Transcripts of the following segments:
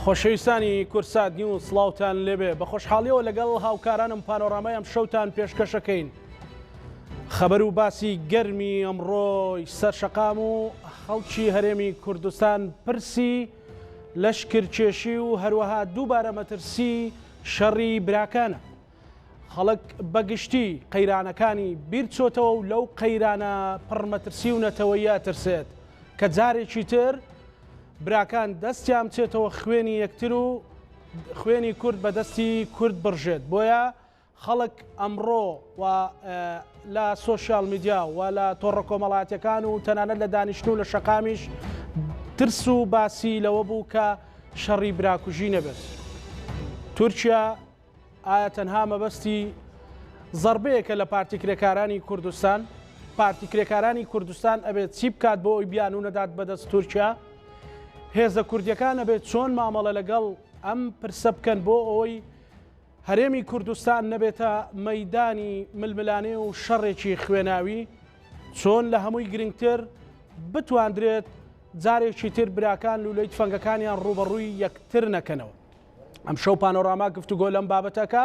خۆشەویستانی کورسات نیوز سڵاوتان لێبێ بە خۆشحاڵیەوە لەگەڵ هاوکارانم پانۆرامای ئەم شەوتان پێشکەشەکەین. خەبەر و باسی گەرمی ئەمڕۆی سەرشەقام و خەڵکی هەرێمی کوردستان پرسی لەشکرکێشی و هەروەها دووبارە مەترسی شەڕی براکانە. خەڵک بەگشتی قەیرانەکانی بیرچۆتەوە و لەو قەیرانە پڕمەترسی و نەتەوەیە ترسێت کە جارێکی تر براکان دەستیان بچێتەوە خوێنی یەکتر و خوێنی کورد بە دەستی کورد بڕژێت. بۆیە خەڵک ئەمڕۆ و لە سۆشیال میدیا و لە تۆڕە کۆمەڵاتیەکان و تەنانەت لە دانیشتن و لە شەقامیش ترس و باسی لەوە بوو کە شەڕی براکوژی نەبێت. تورکیا ئایا تەنها مەبەستی زەربەیەکە لە پارتی کرێکارانی کوردستان؟ پارتی کرێکارانی کوردستان ئەبێت چی بکات بۆ ئەوی بیان و نەدات بەدەست تورکیا؟ هێزە کوردیەکان ئەبێت چۆن مامەڵە لەگەڵ ئەم پرسە بکەن بۆ ئەوەی هەرێمی کوردستان نەبێتە مەیدانی ململانێ و شەڕێکی خوێناوی، چۆن لە هەمووی گرنگتر بتواندرێت جارێکی تر براکان لولەی تفەنگەکانیان ڕوبەڕووی یەکتر نەکەنەوە. ئەم شەو پانۆراما گفتوگۆ لەم بابەتەکە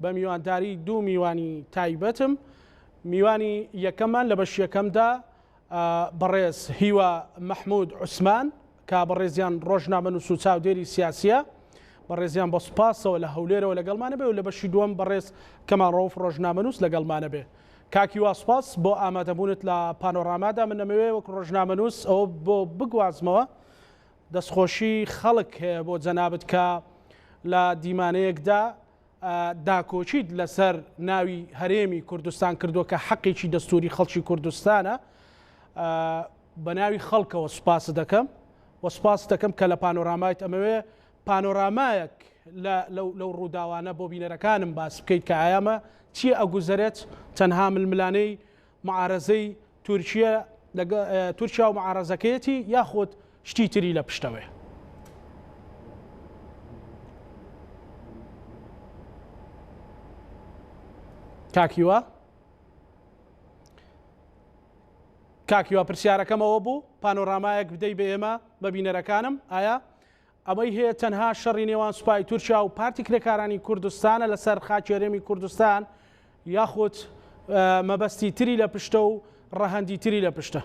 بە میوانداری دوو میوانی تایبەتم. میوانی یەکەمان لە بەش یەکەمدا بەڕێز هیوا مەحموود عوسمان کە بەڕێزیان ڕۆژنامەنووس و چاودێری سیاسیە، بەڕێزیان بە سوپاسەوە لە هەولێرەوە لەگەڵمانە بێ و لە بەشی دووەم بەڕێز کەمال ڕەوف ڕۆژنامەنووس لەگەڵمانە بێ. کاکی وا سوپاس بۆ ئامادەبوونت لە پانۆرامادا. من نەمەوێ وەک ڕۆژنامەنووس ئەوە بۆ بگوازمەوە دەستخۆشی خەڵک هەیە بۆ جەنابەت کە لە دیمانەیەکدا داکۆچیت لەسەر ناوی هەرێمی کوردستان کردووە کە حەقێکی دەستوری خەڵکی کوردستانە. بە ناوی خەڵکەوە سوپاس دەکەم و سوپاس دەکەم کە لە پانۆرامایت ئەمەوێ پانۆرامایەک لەو ڕووداوانە بۆ بینەرەکانم باس بکەیت کە ئایامە چی ئەگوزارێت تەنها ململانەی معارەزەی تورکیا و معارەزەکەیەتی یاخۆت شتی تری لە پشتەوێ. کاکیوە پرسیارەکەمەوە بوو پانۆرامایەک بدەی بە ئێمە بە بینەرەکانم. ئایا ئەمەی هەیە تەنها شەڕی نێوان سوپای تورکیا و پارتی کرێکارانی کوردستانە لەسەر خاکی هەرێمی کوردستان یاخود مەبەستی تری لە پشتە و ڕەهەندی تری لە پشتە؟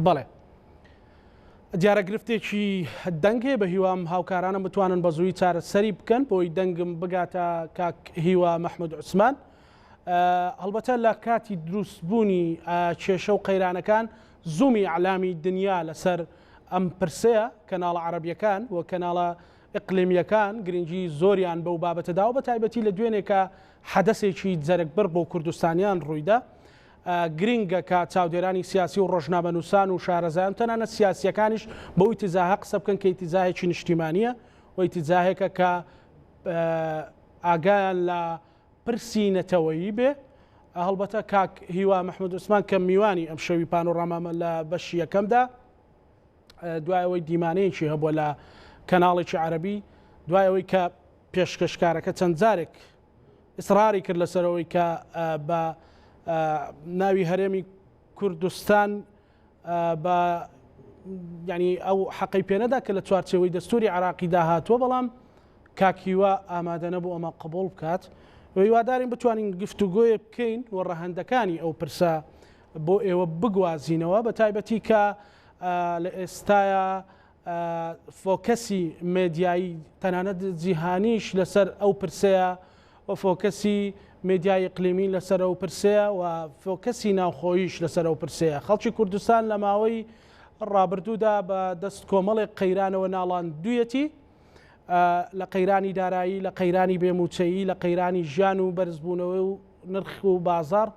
بەڵێ دیارە گرفتێکی دەنگێ بە هیوام هاوکارانم بتوانن بە زووی چارەسەری بکەن بۆی دەنگم بگاتە کاک هیوا مەحموود عوسمان. هەڵبەتە لە کاتی دروستبوونی کێشە و قەیرانەکان زوومی ئەعلامی دنیا لەسەر ئەم پرسەیە کەناڵە عەرەبیەکان و کەناڵە ئیقلیمیەکان گرنگی زۆریان بەو بابەتەدا و بە تایبەتی لە دوێنێکە حەدەسێکی جەرگبەر بۆ کوردستانیان ڕوویدا. گرنگە کە چاودێرانی سیاسی و ڕۆژنامەنووسان و شارەزایان تەنانەت سیاسیەکانیش بەو ئیتیزاها قسە بکەن کە ئیتیزاهێکی نیشتیمانیە و ئیتیزاهێکە کە ئاگایان لە پرسی نەتەوەیی بێ. هەڵبەتە کاک هیوا مەحموود عوسمان کە میوانی ئەم شەوی پانۆرامامە لە بەشی یەکەمدا دوای ئەوەی دیمانەیەکی هەبووە لە کەناڵێکی عەرەبی، دوای ئەوەی کە پێشکەشکارەکە چەند جارێک ئیسراری کرد لەسەرەوەی کە بە ناوی هەرێمی کوردستان بە ینی ئەو حەقی پێنەدا کە لە چوارچێوەی دەستوری عێراقی داهاتووە، بەڵام کاکیوە ئامادە نەبوو ئەمە قبول بکات. هیوادارین بتوانین گفتوگۆیە بکەین و ڕەهەندەکانی ئەو پرسە بۆ ئێوە بگوازینەوە، بە تایبەتی کە لە ئێستاە فۆکەسی مێدیایی تەنانەت جیهانیش لەسەر ئەو پرسەیە و فۆکەسی مێدیای ئیقلیمی لەسەر ئەو پرسەیە و فۆکەسی ناوخۆییش لەسەر ئەو پرسەیە. خەڵکی کوردستان لە ماوەی ڕابردوودا بە دەست کۆمەڵێک قەیرانەوە ناڵان دوویەتی، لە قەیرانی دارایی، لە قەیرانی بێموچەیی، لە قەیرانی ژیان و بەرزبوونەوە و نرخ و بازار،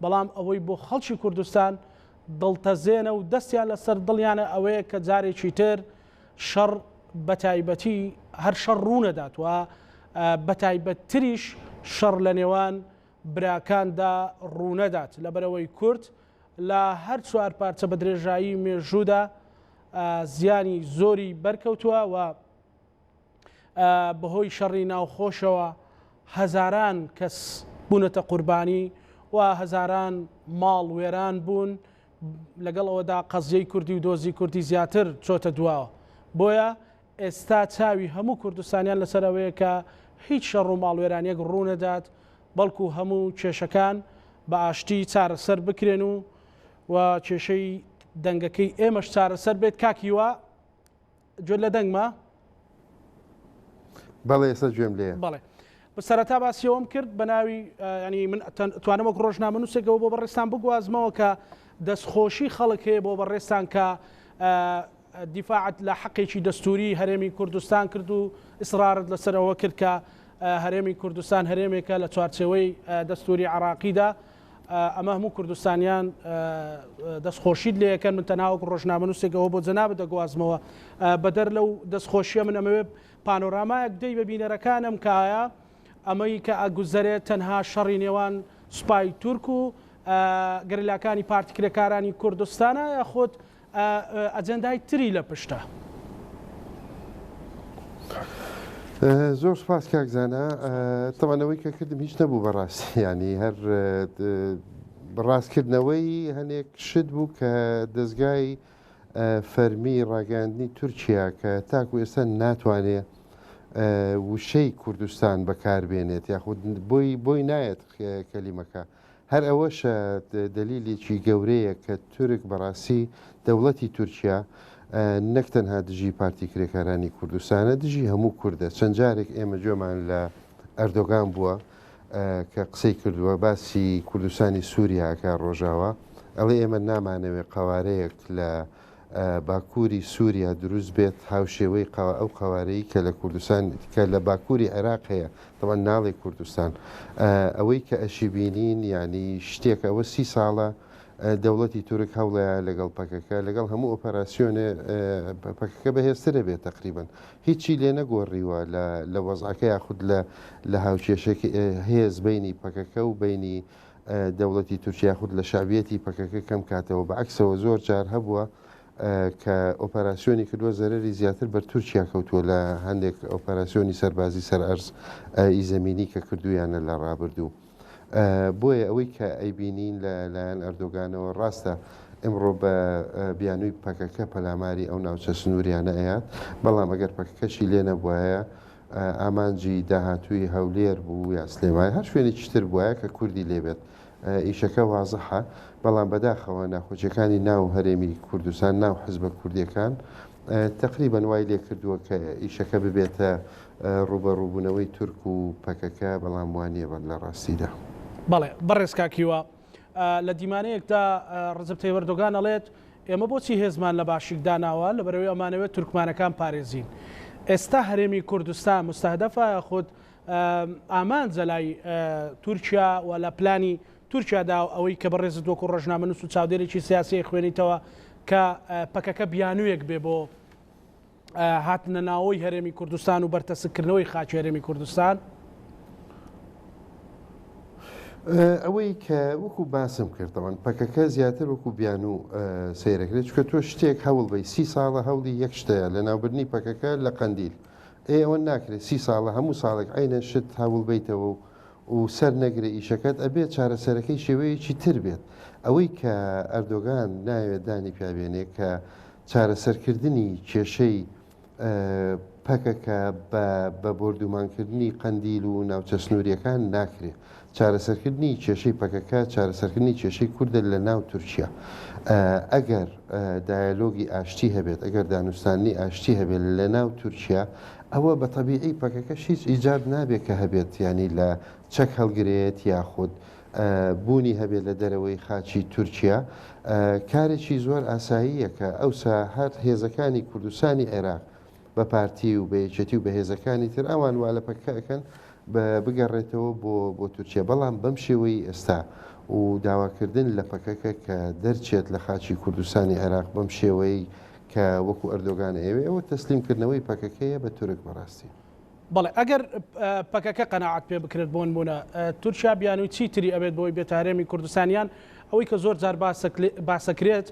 بەڵام ئەوەی بۆ خەڵکی کوردستان دڵتەزێنە و دەستیان لەسەر دڵیانە ئەوەیە کە جارێکی تر شەڕ بەتایبەتی هەر شەڕ ڕوونەدات و بەتایبەتتریش شەڕ لە نێوان براکاندا ڕوونەدات لەبەرەوەی کورد لە هەر چوار پارچە بە درێژایی مێژوودا زیانی زۆری بەرکەوتووە و بەهۆی شەڕی ناوخۆشەوە هەزاران کەس بوونەتە قوربانی و هەزاران ماڵ وێران بوون لەگەڵ ئەوەدا قەزیەی کوردی و دۆزی کوردی زیاتر چۆتە دواوە بۆیە ئێستا چاوی هەموو کوردستانیان لەسەرەوەیە کە هیچ شەڕ و ماڵوێرانیەک ڕوونەدات بەڵکو هەموو کێشەکان بە ئاشتی چارەسەر بکرێن و کێشەی دەنگەکەی ئێمەش چارەسەر بێت کاکیوە گوێ لە دەنگمە بەڵێ ئێستا گوێم لێ بەڵێ بەسەرەتا باسیەوەم کرد بە ناوی ینی من توانم وەک ڕۆژنامە نووسێکەوە بۆ بەڕێستان بگوازمەوە کە دەستخۆشی خەڵک هەیە بۆ بەڕێستان کە دیفاعت لە حەقێکی دەستوری هەرێمی کوردستان کرد و ئیسرارت لەسەرەوە کرد کە هەرێمی کوردستان هەرێمێکە لە چوارچێوەی دەستوری عراقیدا ئەمە هەموو کوردستانیان دەستخۆشید لێەکەن من تەناوەک ڕۆژنامە نووسێکەوە بۆ جەنابە دەگوازمەوە بەدەر لەو دەستخۆشیە من ئەمەوێ پانۆرامایەک دەی بە بینەرەکانم کایە ئەمەی کە ئەگوزەرێت تەنها شەڕی نێوان سوپای تورک و گەریلاکانی پارتیکرێکارانی کوردستانە یاخۆت ئەجەندای تری لە پشتە. زۆر سپاس کاکزانە تەوانەوەی کە کردم هیچ نەبوو بەڕاستی ینی هەر بەڕاستکردنەوەی هەنێک شت بوو کە دەستگای فەرمی ڕاگەاندنی تورکیا کە تاکو ئێستا ناتوانێت وشەی کوردستان بەکاربێنێت یاخود بۆی نایەت کەلیمەکە هەر ئەوەشە دلیلێکی گەورەیە کە تورک بەڕاستی دەوڵەتی تورکیا نەک تەنها دژی پارتی کرێکارانی کوردستانە دژی هەموو کووردە چەند جارێک ئێمە گوێمان لە ئەردۆگان بووە کە قسەی کردووە باسی کوردستانی سووریاکە ڕۆژاوە ئەڵێ ئێمە نامانەوێت قوارەیەک لە باکووری سووریا دروست بێت هاوشێوەی ئەو قوارەی کە لە کوردستان کە لە باکووری عێراق هەیە دەوان ناڵی کوردستان ئەوەی کە ئەشی بینین ینی شتێک ئەوە 30 ساڵە دەوڵەتی تورک هەوڵەیە لەگەڵ پەکەکە لەگەڵ هەموو ئۆپەراسیۆنێ پەکەکە بەهێزترە بێت تقریبن هیچی لێ نەگۆڕیوە لە وەزعەکە یاخود لە هاوچێشێکی هێز بینی پەکەکە و بینی دەوڵەتی تورکیا خود لە شعبیەتی پەکەکە کەم کاتەوە بەعکسەوە زۆر جار هەبووە کە ئۆپەراسیۆنی کردووە زەرری زیاتر بەر تورکیا کەوتووە لە هەندێک ئۆپەراسیۆنی سەربازی سەر ئەرز ئیزەمینی کە کردویانە لە ڕابردوو. بۆیە ئەوەی کە ئەیبینین لەلایەن ئەردۆگانەوە ڕاستە ئەمڕۆ بە بیانووی پەکەکە پەلاماری ئەو ناوچە سنووریانە ئەیات بەڵام ئەگەر پەکەکەشی لێ نەبووایە ئامانجی داهاتووی هەولێر بوو یا سلێمای هەر شوێنێکی تر بووایە کە کوردی لێبێت ئیشەکە وازەحە بەڵام بەداخەوە ناخۆچیەکانی ناو هەرێمی کوردستان ناو حزبە کوردیەکان تقریبا وای لێ کردووە کە ئیشەکە ببێتە ڕوبەڕووبوونەوەی تورک و پەکەکە بەڵام وانە بە لە ڕاستیدا. بەڵێ بەڕێز کاکیوە لە دیمانەیەکدا ڕزب تەیب ئەردۆغان ئەڵێت ئێمە بۆچی هێزمان لە باشیک داناوە لەبەرەوەی ئەمانەوێت تورکمانەکان پارێزین ئێستا هەرێمی کوردستان مستهدەفە خۆت ئامانجە لای تورکیا و لە پلانی تورکیادا ئەوەی کە بەڕێزت وەکو ڕۆژنامە نووس و چاودێرێکی سیاسی خوێنیتەوە کە پەکەکە بیانوویەک بێ بۆ هاتنە ناوەی هەرێمی کوردستان و بەرتەسکردنەوەی خاکی هەرێمی کوردستان. ئەوەی کە وەکو باسم کردەوەن پەکەکە زیاتر وەکو بیان و سیرەکرێت چکە تۆ شتێک هەوڵ بی 30 ساڵە هەوڵی یەک شتەیە لە ناوبردنی پەکەکە لە قەندیل ئەوە ناکرێت 30 ساڵە هەموو ساڵێک عینە شت هەوڵ بیتەوە و سەر نەگرێ ئیشەکەت ئەبێت چارەسەرەکەی شێوەیەکی تر بێت ئەوەی کە ئەردۆغان ناوێت دانی پیاوێنێ کە چارەسەرکردنی کێشەی پەکەکە بە بردومانکردنی قەندیل و ناوچە سنووریەکان ناکرێت چارەسەرکردنی کێشەی پەکەکە چارەسەرکردنی کێشەی کوردە لە ناو تورکیا ئەگەر دایالۆگی ئاشتی هەبێت ئەگەر دانوستانی ئاشتی هەبێت لە ناو تورکیا ئەوە بە تەبیعی پەکەکەش هیچ ئیجاد نابێت کە هەبێت ینی لە چەک هەڵگرێت یاخود بوونی هەبێت لە دەرەوەی خاچی تورکیا کارێکی زۆر ئاساییە کە ئەوسا هەر هێزەکانی کوردستانی عێراق بە پارتی و بەیەکێتی و بە هێزەکانی تر ئەوان وا لە پەکەکەن بگەڕێتەوە بۆ تورکیا بەڵام بەم شێوەی ئێستا و داواکردن لە پەکەکە کە دەرچێت لە خاچی کوردستانی عێراق بەم شێوەی کە وەکو ئەردۆغان ئێوێ ئەوە تەسلیمکردنەوەی پەکەکەیە بە تورک بەڕاستی. بەڵێ ئەگەر پەکەکە قەناعەت پێ بکرێت بۆن بوونە تورکیا بیانووی چیتری ئەبێت بۆی بێت هەرێمی کوردستانیان ئەوەی کە زۆر جار باسەکرێت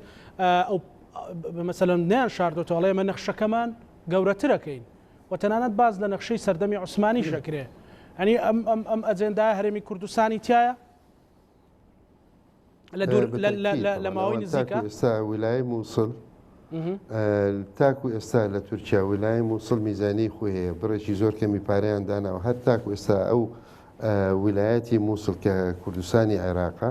ئەو مەسەلەن نیان شاردۆتەوەڵێ ئێمە نەخشەکەمان گەورەترەکەین و تەنانەت باز لە نەخشەی سەردەمی عوسمانیش دەکرێت هەنی ئەم ئەجێندای هەرێمی کوردستانی تایە لە ماوەی نزیکە ئێستا ویلای مووسڵ تاکو ئێستا لە تورکیا ویلای مووسڵ میزانی خۆی هەیە بڕێکی زۆر کەمی پارەیان داناوە هەر تاکو ئێستا ئەو ویلایەتی مووسڵ کە کوردستانی عێراقا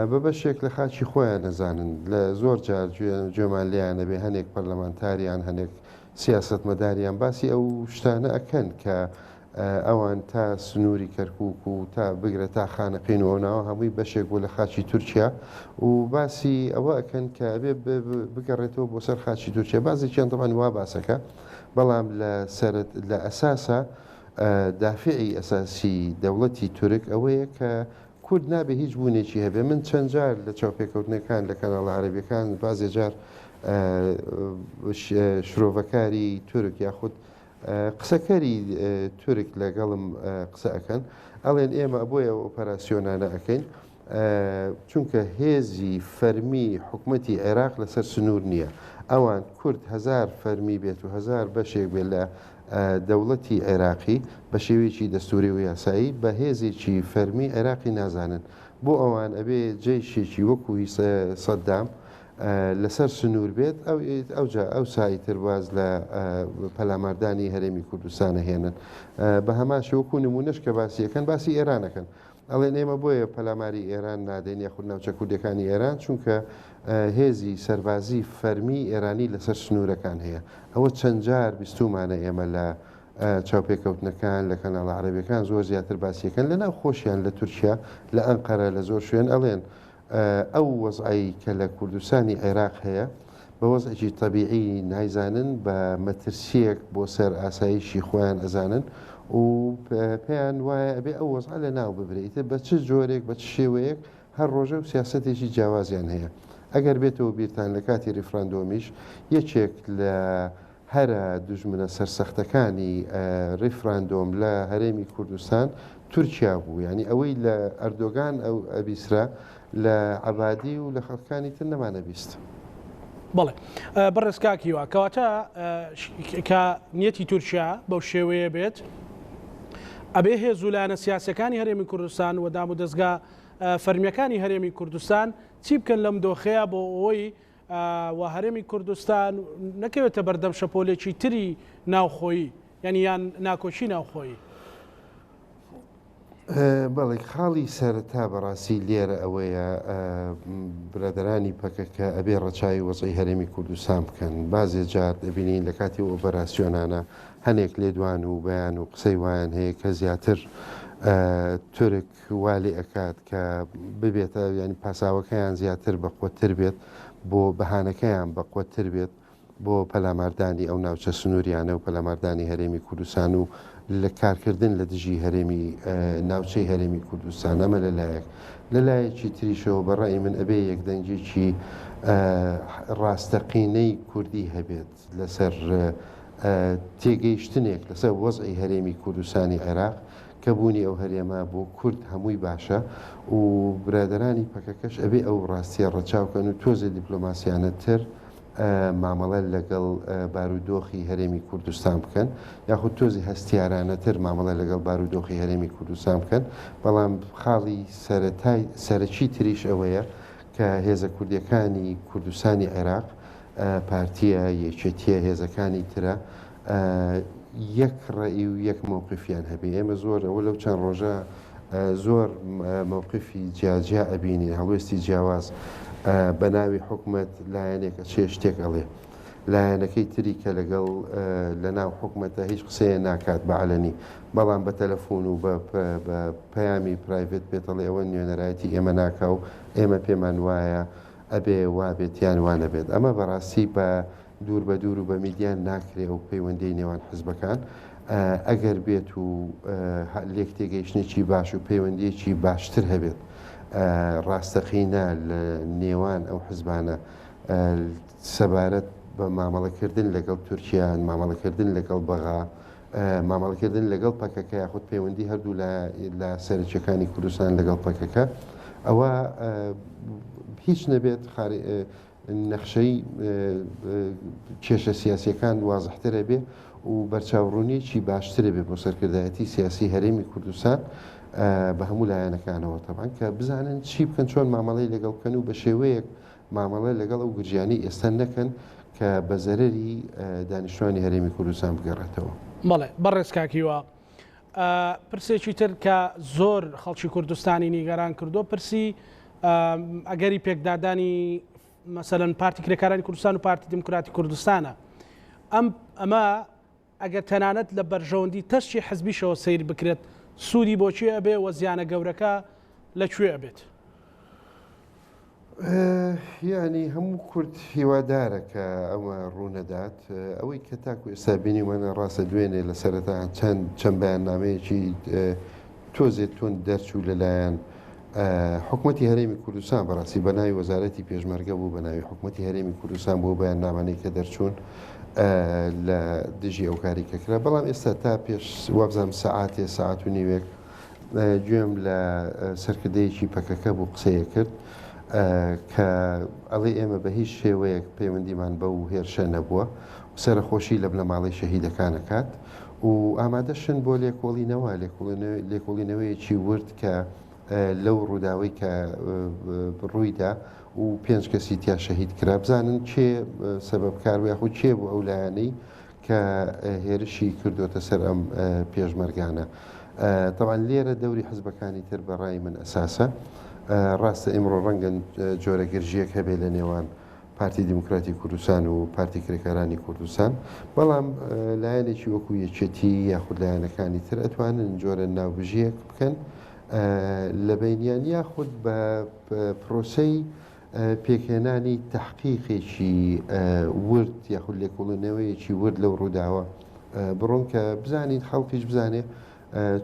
بە بەشێک لە خاچی خۆیان نەزانن لە زۆر جار گوێمان لیانە بێ هەنێک پەرلەمانتاریان هەنێک سیاستمەداریان باسی ئەو شتانە ئەکەن کە ئەوان تا سنووری کەرکک و تا بگرە تا خانەقینەوە ناوە هەمووی بەشێک بۆ لە خاچی تورکیا و باسی ئەوە ئەکەن کە بێ بگەڕێتەوە بۆ سەر خاچی تورکیا بازێکیان دەبان وا باسەکە بەڵام لە ئەساسە دافعی ئەساسی دەوڵەتی تورک ئەوەیە کە کورد نابێ هیچ بوونێکی هەبێ من چەند جار لە چاوپێکەوتنەکان لە کەناڵە عەرەبیەکان بازێ جار شرۆڤەکاری تورک یاخود قسەکەری تورک لەگەڵم قسە ئەەکەن ئەڵێن ئێمە بۆیە ئۆپەراسیۆنانە ئەەکەین چونکە هێزی فەرمی حکوومەتی عێراق لەسەر سنوور نییە ئەوان کورد هزار فەرمی بێت و هزار بەشێک بێت لە دەوڵەتی عێراقی بە شێوەیەکی دەستوری و یاسایی بە هێزێکی فەرمی عێراقی نازانن بۆ ئەوان ئەبێ جێیشێکی وەکوی سەددام لەسەر سنوور بێت ئەو سایتر باز لە پەلاماردانی هەرێمی کوردستانە هێنن بە هەماشی وەکو نمونەش کە باسیەکەن باسی ئێرانەکەن ئەڵێن ئێمە بۆیە پەلاماری ئێران نادەین یاخود ناوچە کوردەکانی ئێران چونکە هێزی سەربازی فەرمی ئێرانی لەسەر سنوورەکان هەیە ئەوە چەند جار بیستومانە ئێمە لە چاوپێکەوتنەکان لە کەناڵە عەرەبیەکان زۆر زیاتر باسیەکەن لەناو خۆشیان لە تورکیا لە ئەنقەرە لە زۆر شوێن ئەڵێن ئەو وەزعی کە لە کوردستانی عێراق هەیە بە وەزعێکی تەبیعی نایزانن بە مەترسیەک بۆ سەر ئاسایشی خۆیان ئەزانن و پێیان وایە ئەبێ ئەو وەزع لە ناو ببرێتە بە چ جۆرێک بە چ شێوەیەک هەر ڕۆژە و سیاسەتێکی جیاوازیان هەیە ئەگەر بێتەوە بیرتان لە کاتی ریفراندۆمیش یەکێک لە هەرە دوژمنە سەرسەختەکانی ریفراندۆم لە هەرێمی کوردستان تورکیا بوو ینی ئەوەی لە ئەردۆگان ئەو ئەبیسرا لە عەبادی و لە خەڵکانی تر نەمانە بیست. بەڵێ بەڕێزکاکیوە کەواتە کە نیەتی تورکیا بەو شێوەیە بێت ئەبێ هێزولانە سیاسەکانی هەرێمی کوردستان و دام و دەستگا فەرمیەکانی هەرێمی کوردستان چی بکەن لەم دۆخەیە بۆ ئەوەی و هەرێمی کوردستان نەکەوێتە بەردەم شەپۆلێکی تری ناوخۆیی یعنی یان ناکۆچی ناوخۆیی. بەڵێ خاڵی سەرەتا بەڕاستی لێرە ئەوەیە برادرانی پەکەکە ئەبێ ڕەچاوی وەزعی هەرێمی کوردستان بکەن بازێ جار دەبینین لە کاتی ئۆپەراسیۆنانە هەنێک لێدوان و بەیان و قسەی وایان هەیە کە زیاتر تورک والی ئەکات کە ببێتە ینی پاساوەکەیان زیاتر بەقوتر بێت بۆ بەهانەکەیان بەقوتر بێت بۆ پەلاماردانی ئەو ناوچە سنووریانە و پەلاماردانی هەرێمی کوردستان و لە کارکردن لە دژی هەرێمی ناوچەی هەرێمی کوردستان ئەمە لەلایەک لەلایەکی تریشەوە بەڕای من ئەبێ یەکدەنگێکی ڕاستەقینەی کوردی هەبێت لەسەر تێگەیشتنێک لەسەر وەزعی هەرێمی کوردستانی عێراق کە بوونی ئەو هەرێمە بۆ کورد هەمووی باشە و برادرانی پەکەکەش ئەبێ ئەو ڕاستیە ڕەچاوکەن و تۆزە دیپلۆماسیانە تر مامەڵە لەگەڵ بارودۆخی هەرێمی کوردستان بکەن یاخود تۆزی هەستیارانەتر مامەڵە لەگەڵ بارودۆخی هەرێمی کوردستان بکەن بەڵام خاڵی سەرەکی تریش ئەوەیە کە هێزە کوردیەکانی کوردستانی عێراق پارتیە یەکێتیە هێزەکانی ترە یەک ڕێی و یەک مووقفیان هەبێ ئێمە زۆر ئەوە لەو چەند ڕۆژە زۆر مووقفی جیاجیا ئەبینی هەڵوێستی جیاواز بە ناوی حکوومەت لایەنێکە چێ شتێک ئەڵێ لایەنەکەی تری کە لەگەڵ لە ناو حکوومەتە هیچ قسەیە ناکات بەعلەنی بەڵام بە تەلەفۆن و بە پەیامی پرایڤێت بێتەڵێ ئەوە نوێنەرایەتی ئێمە ناکا و ئێمە پێمان وایە ئەبێ وابێت یان وانە بێت ئەمە بەڕاستی بە دوور بە دوور و بە میدیان ناکرێ و پەیوەندی نێوان حزبەکان ئەگەر بێت و لێک تێگەیشتێکی باش و پەیوەندیەکی باشتر هەبێت ڕاستەقینە لە نێوان ئەو حزبانە سەبارەت بە مامەڵەکردن لەگەڵ تورکیان مامەڵەکردن لەگەڵ بەغا مامەڵەکردن لەگەڵ پەکەکە یاخود پەیوەندی هەردوو لە سەرچەکانی کوردستان لەگەڵ پەکەکە ئەوە هیچ نەبێت نەخشەی کێشە سیاسیەکان وازحترە بێ و بەرچاوڕوونیی باشترە بێ بۆ سەرکردایەتی سیاسی هەرێمی کوردستان بە هەموو لایەنەکانەوە تەبان کە بزانن چی بکەن چۆن مامەڵەی لەگەڵ بکەن و بە شێوەیەک مامەڵە لەگەڵ ئەو گرژیانی ئێستا نەکەن کە بە زەرەری دانیشتوانی هەرێمی کوردستان بگەڕێتەوە. بەڵێ بەڕێز کاکیوە پرسێکی تر کە زۆر خەڵکی کوردستانی نیگەران کردو پرسی ئەگەری پێکدادانی مەسەلەن پارتی کرێکارانی کوردستان و پارتی دموکراتی کوردستانە ئەمە ئەگەر تەنانەت لە بەرژەوەندی تەشتی حزبیشەوە سیر بکرێت سوودی بۆچی ئەبێ وە زیانە گەورەکە لەکوێ ئەبێت؟ یعنی هەموو کورد هیوادارە کە ئەوە ڕوونەدات ئەوەی کە تاکو ئێستا بینیوانە ڕاستە دوێنێ لە سەرەتا چەند بەیاننامەیەکی تۆزێت تۆن دەرچوو لەلایەن حکوومەتی هەرێمی کوردستان بەڕاستی بە ناوی وەزارەتی پێشمەرگە بوو بە ناوی حکوومەتی هەرێمی کوردستان بۆ بەیاننامانەی کە دەرچوون لە دژی ئەو کاری کەکرا بەڵام ئێستا تا پێش وابزانام سەعات و نیوێک گوێم لە سەرکردەیەکی پەکەکە بوو قسەیە کرد کە ئەڵێ ئێمە بە هیچ شێوەیەک پەیوەندیمان بە و هێرشە نەبووە سەرخۆشی لە بنەماڵی شەهیدەکانەکات و ئامادەشن بۆ لێکۆڵینەوە لێکۆڵینەوەیەکی ورد کە لەو ڕووداوی کە ڕوویدا و 5 کەسی تیا شەهید کرا بزانن کێ سەبەبکار یاخود کێ بوو ئەو لایەنەی کە هێرشی کردوتە سەر ئەم پێشمەرگانە. طبعا لێرە دەوری حزبەکانی تر بەڕای من ئەساسە ڕاستە ئێمڕۆ ڕەنگەن جۆرە گرژیەک هەبێ لە نێوان پارتی دموکراتی کوردستان و پارتی کرێکارانی کوردستان بەڵام لایەنێکی وەکو یەکێتی یاخود لایەنەکانی تر ئەتوانن جۆرە ناوبژیەک بکەن لە بینیان یاخود بە پرۆسەی پێکهێنانی تحقیقێکی ورد یاخود لێکۆڵینەوەیەکی ورد لەو ڕووداوە بڕۆن کە بزانین خەڵکیش بزانێ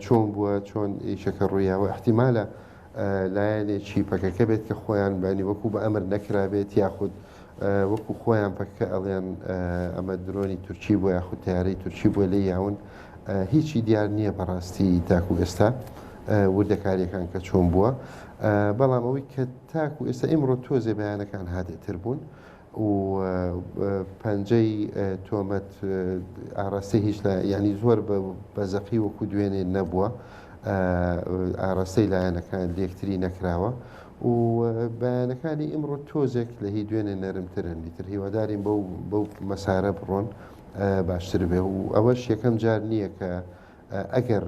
چۆن بووە چۆن ئیشەکە ڕوویاوە احتیمالە لایەنێکی پەکەکە بێت کە خۆیان بانی وەکو بە ئەمر نەکرابێت یاخود وەکو خۆیان پەکە ئەڵێن ئەمە درۆنی تورکی بووە یاخود تیارەی تورکی بووە لێ یاون هیچی دیار نییە بەڕاستی تاکو ئێستا وردەکاریەکان کە چۆن بووە بەڵام ئەوەی کە تاکو ئێستا ئیمڕۆ تۆزێ بەیانەکان هادێتتر بوون و پەنجەی تۆمەت ئاڕاستی هیچ ینی زۆر بە زەقی وەکو دوێنێ نەبووە ئاڕاستەی لایەنەکان لێکتری نەکراوە و بەیانەکانی ئمڕۆ تۆزێک لە هی دوێنێ نەرمترن دیتر هیوادارین بەو مەسارە بڕۆن باشتر بێ و ئەوەش یەکەم جار نییە کە ئەگەر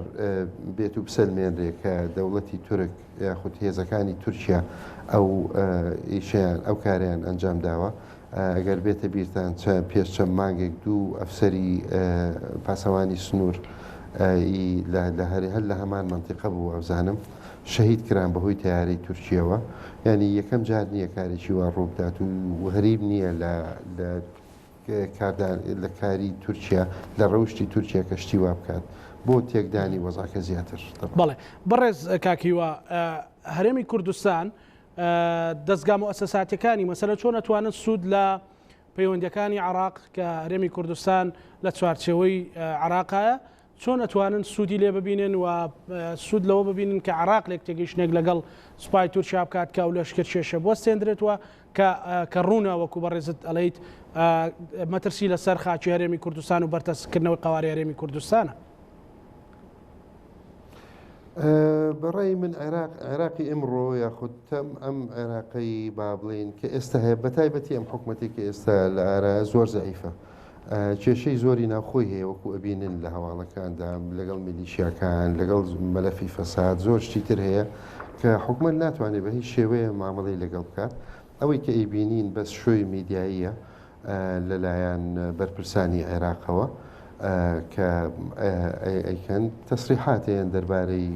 بێت و بسەلمێنرێ کە دەوڵەتی تورک یاخود هێزەکانی تورکیا ئەو ئیشیان ئەو کاریان ئەنجام داوە ئەگەر بێتە بیرتان پێش چەند مانگێک دوو ئەفسەری پاسەوانی سنوور لە هەری هەر لە هەمان منتیقە بوو ئەوزانم شەهید کران بەهۆی تیارەی تورکیەوە ینی یەکەم جار نییە کارێکی وا ڕووبدات و هەریب نییە لە کاری تورکیا لە ڕەوشی تورکیا کەشتی وا بکات بۆ تێکدانی وەزاکە زیاتر. بەڵێ بەڕێز کاکیوە هەرێمی کوردستان دەستگا مؤسساتیەکانی مەسەلە چۆن ئەتوانن سوود لە پەیوەندیەکانی عێراق کە هەرێمی کوردستان لە چوارچێوەی عێراقایە چۆن ئەتوانن سوودی لێ ببینن و سوود لەوە ببینن کە عێراق لێک تێگەیشتنێک لەگەڵ سوپای تورکیا بکات کە ئەو لەشکر کێشە بۆ سێندرێتەوە کە ڕوونە وەکو بەڕێزت ئەڵەیت مەترسی لەسەر خاچی هەرێمی کوردستان و بەرتەسکردنەوەی قەواری هەرێمی کوردستانە. بەڕای من عێراقی ئەمڕۆ یاخود تەم ئەم عێراقی با بڵێن کە ئێستا هەیە بەتایبەتی ئەم حکوومەتی کە ئێستا لە ئارا زۆر زەعیفە کێشەی زۆری ناوخۆی هەیە وەکو ئەبینن لە هەواڵەکاندا لەگەڵ میلیشیاکان لەگەڵ مەلەفی فەساد زۆر شتی تر هەیە کە حکوومەت ناتوانێت بە هیچ شێوەیە مامەڵەی لەگەڵ بکات ئەوەی کە ئەیبینین بەس شۆی میدیاییە لەلایەن بەرپرسانی عێراقەوە کە ئەیکەن تەسریحاتیان دەربارەی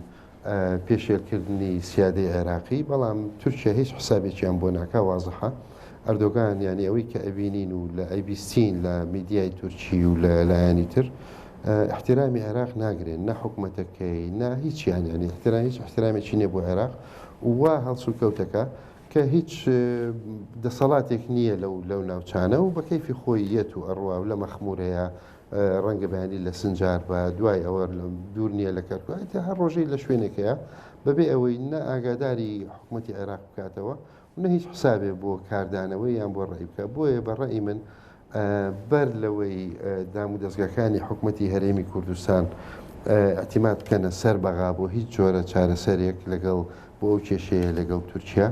پێشێلکردنی سیادەی عێراقی بەڵام تورکیا هیچ حسابێکیان بۆ ناکا وازەحە ئەردۆگان ینی ئەوەی کە ئەبینین و لە ئەیبیستین لە میدیای تورکی و لە لایەنی تر احترامی عێراق ناگرێن نە حکوومەتەکەی نا هیچیان ینی هیچ احترامێکی نییە بۆ عێراق وا هەڵسو کەوتەکە کە هیچ دەسەڵاتێک نییە لەو ناوچانە و بە کەیفی خۆی یەت و ئەڕوا و لە مەخمورەیە ڕەنگە بەیانی لە سنجار بە دوای ئەوە دوور نییە لە کەرکوایتە هەر ڕۆژەی لە شوێنێکەیە بەبێ ئەوەی نە ئاگاداری حکوومەتی عێراق بکاتەوە نە هیچ حسابێ بۆ کاردانەوەی یان بۆ ڕێی بکە بۆیە بەڕێی من بەر لەوەی دام و دەستگاکانی حکوومەتی هەرێمی کوردستان ئەتیمات بکەنە سەر بەغا بۆ هیچ جۆرە چارەسەرێک لەگەڵ بۆ ئەو کێشەیە لەگەڵ تورکیا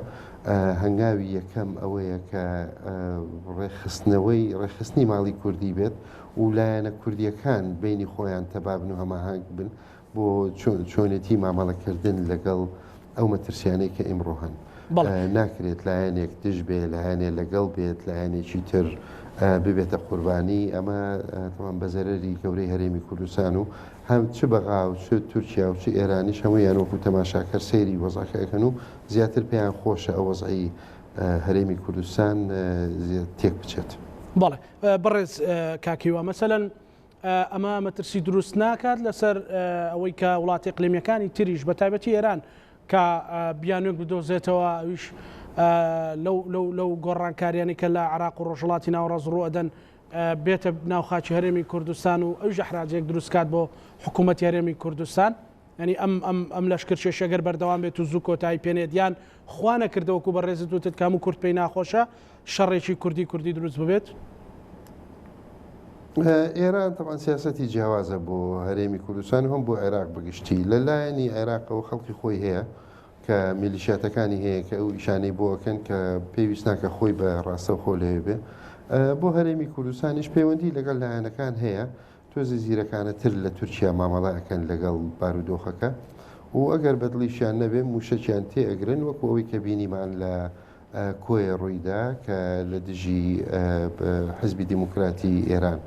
هەنگاوی یەکەم ئەوەیە کە ڕێخستنی ماڵی کوردی بێت و لایەنە کوردیەکان بینی خۆیان تەبابن و هەماهنگ بن بۆ چۆنێتی مامەڵەکردن لەگەڵ ئەو مەترسیانەی کە ئیمڕۆ هەن ناکرێت لایەنێک دژ بێ لایەنێ لەگەڵ بێت لایەنێکی تر ببێتە قوربانی ئەمە تەمان بەزەرەری گەورەی هەرێمی کوردستان و هەم چ بەغا و چ تورکیا و چ ئێرانیش هەموویان وەکو تەماشاکەر سەیری وەزعەکەن و زیاتر پێیان خۆشە ئەو وەزعی هەرێمی کوردستان تێک بچێت. بەڵێ بەڕێز کاکیوە مەسەلەن ئەمە مەترسی دروست ناکات لەسەر ئەوەی کە وڵاتی اقلیمیەکانی تریش بە تایبەتی ئێران کە بیانوێک بدۆزێتەوە ئەویش لەو گۆڕانکاریانی کە لە عراق و ڕۆژهڵاتی ناوەڕاست ڕوئەدەن بێتە ناوخاکی هەرێمی کوردستان و ئەو ژەحراجێک دروستکات بۆ حکوومەتی هەرێمی کوردستان ینی ئەم لەشکرچێ شەگەر بەردەوام بێت و زوو کۆتایی پێنێت یان خوا نەکردەوەکو بە ڕێزت وتت کام و کورد پێی ناخۆشە شەڕێکی کوردی دروست ببێت. ئێران تەمان سیاسەتی جیاوازە بۆ هەرێمی کوردستان هەم بۆ عێراق بگشتی لەلایەنی عێراقەوە خەڵکی خۆی هەیە کە میلیشیاتەکانی هەیە کە ئەو ئیشانەی بۆکەن کە پێویست ناکە خۆی بە ڕاستە خۆ لێ بێ بۆ هەرێمی کوردستانیش پەیوەندی لەگەڵ لایەنەکان هەیە تۆزی زیرەکانە تر لە تورکیا مامەڵایەکەن لەگەڵ بارودۆخەکە و ئەگەر بەدڵیشیان نەبێ موشەکیان تێ ئەگرن وەکو ئەوەی کە بینیمان لە کۆیە ڕوویدا کە لە دژی حزبی دیموکراتی ئێران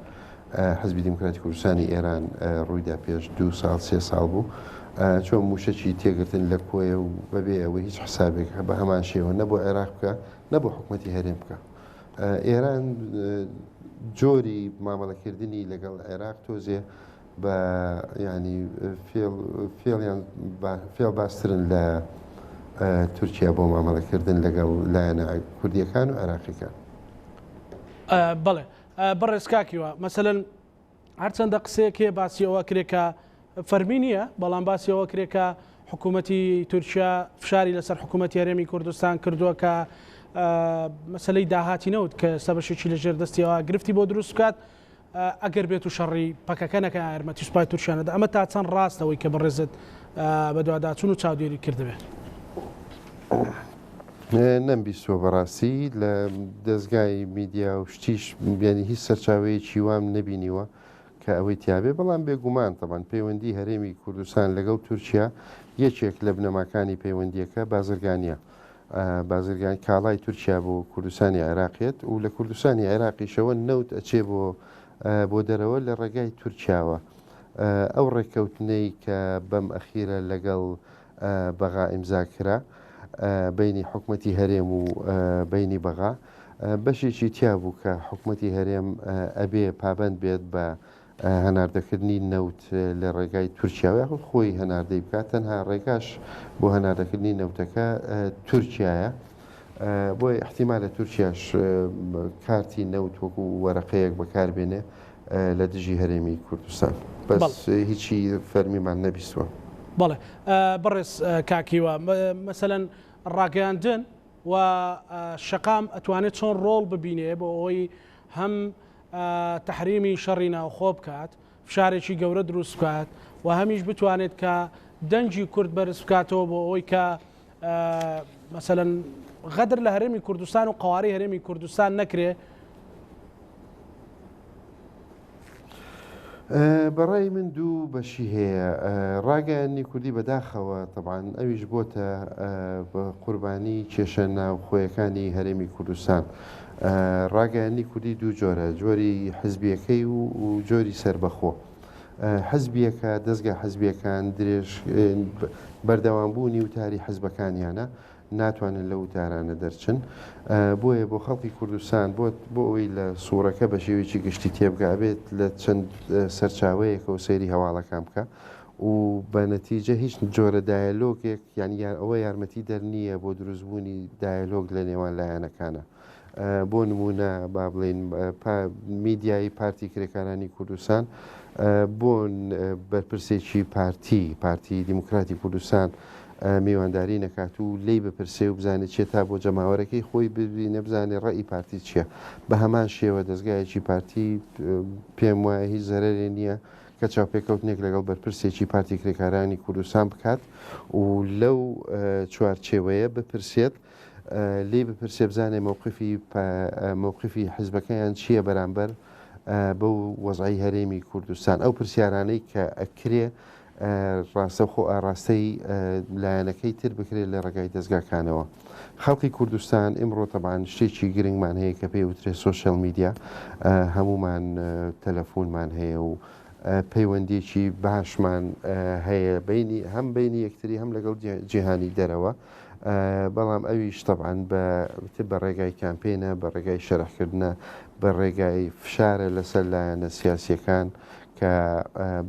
حزبی دیموکراتی کوردستانی ئێران ڕوویدا پێش 2 ساڵ 3 ساڵ بوو چۆن موشەکی تێگرتن لە کۆیە و بەبێ ئەوەی هیچ حسابێک بە هەمان شێوە نەبوو عێراق بکە نەبوو حکوومەتی هەرێم بکە. ئێران جۆری مامەڵەکردنی لەگەڵ عێراق تۆزێ بە ینی فێڵ باسترن لە تورکیا بۆ مامەڵەکردن لەگەڵ لایەنە کوردیەکان و عێراقیەکان. بەڵێ بەڕێز کاکیوە مەسەلەن هەرچەندە قسەیەکێ باسی ئەوە کرێکە فەرمی نییە بەڵام باسی ئەوە کرێکە حکوومەتی تورکیا فشاری لەسەر حکوومەتی هەرێمی کوردستان کردووە کە مەسلەی داهاتی نەوت کە سەبەشێکی لەژێر دەستیەوە گرفتی بۆ دروست بکات ئەگەر بێت و شەڕی پەکەکەنەکە یارمەتی سوپای تورکیانەدا ئەمە تا چەند ڕاستەوەی کە بەڕێزت بە دوواداچوون و چاودێری کردبێت. نەمبیستوە بەڕاستی لە دەستگای میدیا و شتیش بیانی هیچ سەرچاوەیەکی وام نەبینیوە کە ئەوەی تیاابێ بەڵام بێگومان تەمان پەیوەندی هەرێمی کوردستان لەگەڵ تورکیا یەکێک لە بنەماکانی پەیوەندیەکە بازرگانیە بازرگان کاڵای تورکیا بۆ کوردستانی عێراقیت و لە کوردستانی عێراقیشەوە نەوت ئەچێ بۆ دەرەوە لە ڕێگای تورکیاوە ئەو ڕێککەوتنەی کە بەم ئەخیرە لەگەڵ بەغا ئیمزاکرا بینی حکوومەتی هەرێم و بینی بەغا بەشێکی تیا بوو کە حکوومەتی هەرێم ئەبێ پابند بێت بە هەناردەکردنی نەوت لە ڕێگای تورکیاوە خۆی هەناردەی بکات تەنها ڕێگاش بۆ هەناردەکردنی نەوتەکە تورکیایە بۆی احتیمالە تورکیاش کارتی نەوت وەکو وەرەقەیەک بەکاربێنێ لە دژی هەرێمی کوردستان بەس هیچی فەرمیمان نەبیستوە. بەڵێ بەڕێز کاکیوە مەسەلەن ڕاگەیاندن و شەقام ئەتوانێت چۆن ڕۆڵ ببینێ بۆ ئەوەی هەم تحریمی شەڕی ناوخۆ بکات فشارێکی گەورە دروست بکات و هەمیش بتوانێت کە دەنجی کورد بەرز بکاتەوە بۆ ئەوەی کە مەسەلەن غەدر لە هەرێمی کوردستان و قواری هەرێمی کوردستان نەکرێ. بەڕای من دوو بەشی هەیە ڕاگەیانی کوردی بەداخەوە طبعاً ئەویش بۆتە قوربانی کێشە ناوخۆیەکانی هەرێمی کوردستان. ڕاگەیانی کوردی دوو جۆرە جۆری حزبیەکەی و جۆری سربەخۆ. حزبیەکە دەستگا حزبیەکان درێژ بەردەوامبوونی وتاری حزبەکانیانە ناتوانن لە وتارانە دەرچن بۆیە بۆ خەڵکی کوردستان بۆ ئەوەی لە سوورەکە بە شێوێکی گشتی تێبگا بێت لە چەند سەرچاوەیەکە و سەیری هەواڵەکان بکە و بە نەتیجە هیچ جۆرە دایلۆگێک یان ئەوە یارمەتی دەرنیە بۆ دروستبوونی دایلۆگ لە نێوان لایەنەکانە. بۆ نمونە با بڵێن میدیایی پارتی کرێکارانی کوردستان بۆن بەرپرسێکی پارتی دیموکراتی کوردستان میوانداری نەکات و لی بپرسێ و بزانێت چێت تا بۆ جەماوەرەکەی خۆی ببینە بزانێ ڕێی پارتی چییە. بە هەمان شێوە دەستگایەکی پارتی پێم وایە هیچ زەرەرێ نییە کە چاوپێکەوتنێک لەگەڵ بەرپرسێکی پارتی کرێکارانی کوردستان بکات و لەو چوارچێوەیە بپرسێت لێ بپرسێ بزانێ مووقفی حزبەکەیان چییە بەرامبەر بەو وەزعی هەرێمی کوردستان ئەو پرسیارانەی کە ئەکرێ ڕاستەوخۆ ئاراستەی لایەنەکەی تر بکرێت لە ڕێگای دەستگاکانەوە. خەڵکی کوردستان ئمڕۆ تەبان شتێکی گرنگمان هەیە کە پێی وترێت سۆشیال میدیا، هەمومان تەلەفۆنمان هەیە و پەیوەندێکی باشمان هەیە هەم بینی یەکتری هەم لەگەڵ جیهانی دەرەوە. بەڵام ئەویش تەبعاً بە ڕێگای کامپێنە، بە ڕێگای شەرحکردنە، بە ڕێگای فشارە لەسەر لایەنە سیاسیەکان کە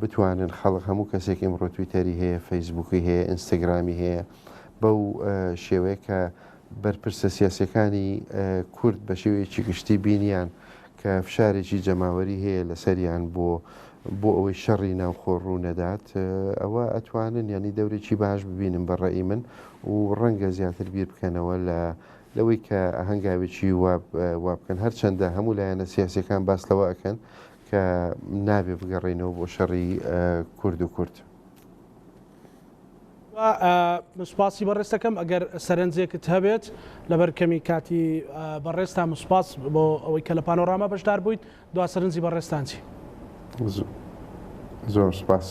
بتوانن خەڵک هەموو کەسێک ئمڕۆ تویتەری هەیە، فەیسبووکی هەیە، ئینستاگرامی هەیە، بەو شێوەیە کە بەرپرسە سیاسیەکانی کورد بە شێوەیەکی گشتی بینیان کە فشارێکی جەماوەری هەیە لەسەریان بۆ ئەوەی شەڕی ناوخۆ ڕوو نەدات، ئەوە ئەتوانن ینی دەورێکی باش ببینم بەڕێی من و ڕەنگە زیاتر بیر بکەنەوە لەوەی کە هەنگاوێکی وا بکەن، هەرچەندە هەموو لایەنە سیاسیەکان باس لەوە ئەکەن کە نابێ بگەڕێنەوە بۆ شەڕی کورد و کورد. مسپاسی بەڕێستەکەم ئەگەر سەرنجێکت هەبێت لەبەر کەمی کاتی بەڕێستا مسپاس بۆ ئەوەی کە لە پانۆراما بەشدار بوویت، دوا سەرنجی بەڕێستانچی؟ زۆر سپاس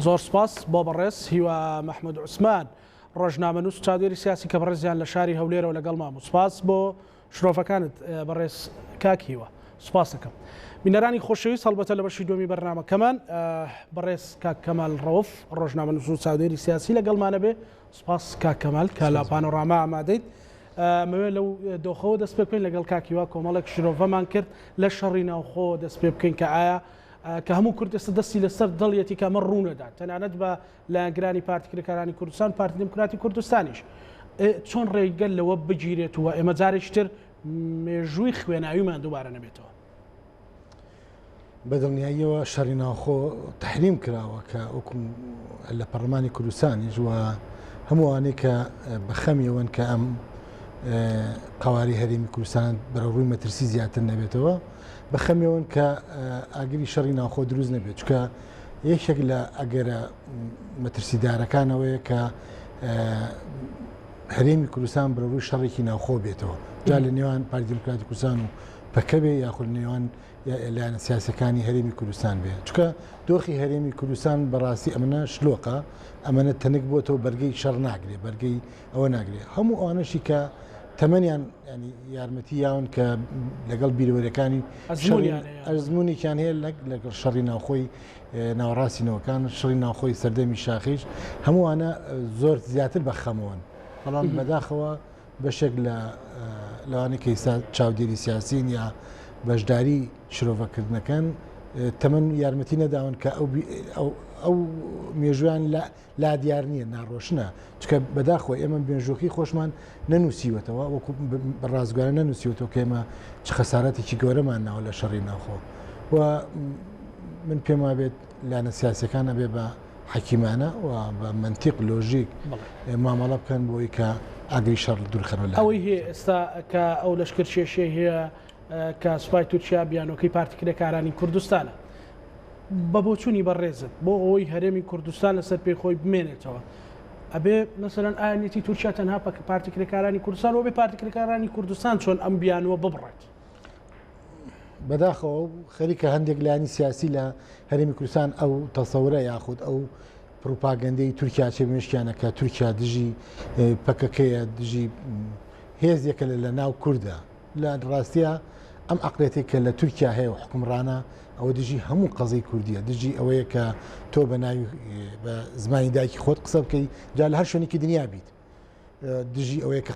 زۆر سپاس بۆ بەڕێز هیوا مەحموود عوسمان، ڕۆژنامەنووس و چاودێری سیاسی کە بەڕێزیان لە شاری هەولێرەوە لەگەڵ مام. سپاس بۆ شرۆفەکانت بەڕێز کاک هیوا، سپاس دەکەم. بینەرانی خۆشەویست، هەڵبەتە لە بەشی دومی بەرنامەکەمان بەڕێز کاک کەمال ڕەوف، ڕۆژنامەنووس و چاودێری سیاسی لەگەڵمانە بێ. سپاس کاک کەمال کە لە پانۆراما ئامادەیت. مەوێ لەو دۆخەوە دەست پێ بکەین لەگەڵ کاکیوا کۆمەڵێک شرۆڤەمان کرد لە شەڕی ناوخۆ دەست پێ بکەین کە ئایا کە هەموو کورد ئێستا دەستی لەسەر دڵیەتی کە ئەمە ڕوونەدات، تەنانەت بە لایەنگرانی پارتی کرێکارانی کوردستان، پارتی دموکراتی کوردستانیش چۆن ڕێگەل لەوە بگیرێت و ئێمە جارێکتر مێژووی خوێناویمان دووبارە نەبێتەوە. بەدڵنیاییەوە شەڕی ناوخۆ تحریم کراوە کە وەکو لە پەرلەمانی کوردستانیش و هەمووانەی کە بەخەمیەوەن کە ئەم قواری هەرێمی کوردستان بەڕووی مەترسی زیاتر نەبێتەوە، بەخەمیەوەن کە ئاگری شەڕی ناوخۆ دروست نەبێت، چکە یەکێک لە ئەگەرە مەترسیدارەکانەوەیە کە هەرێمی کوردستان بەڕووی شەڕێکی ناوخۆ بێتەوە، جا لە نێوان پارتی دموکراتی کوردستان و پەکەبێ یاخود نێوان لایەنە سیاسەکانی هەرێمی کوردستان بێ، چکە دۆخی هەرێمی کوردستان بەڕاستی ئەمەە شلۆقە، ئەمەە تەنک بۆتەوە بەرگەی شەڕ ناگرێ، بەرگەی ئەوە ناگرێ. هەموو ئەوانەشی کە تەمەنیان ینی یارمەتی یاون کە لەگەڵ بیرەوەریەکانی ئەزممویان هەیە لەگەڵ شەڕی ناوخۆی ناوەڕاستینەوەکان، شەڕی ناوخۆی سەردەمی شاخیش، هەمووانە زۆر زیاتر بەخەمەوەن، بەڵام بەداخەوە بەشێک لەوانەی کە ئێستا چاودێری سیاسین یا بەشداری شرۆڤەکردنەکان تەمەن یارمەتی نەداون کە ئەو مێژویان لا دیار نییە، ناڕۆشنە، چکە بەداخۆی ئێمە مێژۆکی خۆشمان نەنووسیوەتەوە، وەکو بەڕازگارە نەنووسیوەوە کە ئێمە چ خەسارەتێکی گەورەمان ناوە لە شەڕی ناوخۆ. و من پێم وابێت لایەنە سیاسەکان ئەبێ بە حەکیمانە و بە منتیق لۆژیک مامەڵە بکەن بۆی کە ئاگری شەڕ دوورخەنەوە. ئەوەی هەیە ئێستا کە ئەو لەشکر کێشەیە هەیە کە سوپای تورکیا بیانۆکەی پارتی کرێکارانی کوردستانە بە بۆچوونی بەڕێزت بۆ ئەوەی هەرێمی کوردستان لەسەر پێخۆی بمێنێتەوە، ئەبێ مەسەرەن ئاینەتی تورکیا تەنها پارتی کرێکارانی کوردستان و بێ پارتی کرێکارانی کوردستان چۆن ئەم بیانوە ببڕێت؟ بەداخەوە خەریکە هەندێک لایانی سیاسی لە هەرێمی کوردستان ئەو تەسەورە یاخود ئەو پروپاگەندەی تورکیا چێ مێشکیانە کە تورکیا دژی پەکەکەیە، دژی هێزێکە لە ناو کووردە، لە ڕاستیە ئەم عقلێتی کە لە تورکیا هەیە و حکومڕانە ئەوە دژی هەموو قەزەی کوردیە، دژی ئەوەیە کە تۆ بە ناوی بە زمانی دایکی خۆت قسە بکەی جا لە هەر شوێنێکی دنیا بیت، دژی ئەوەیە کە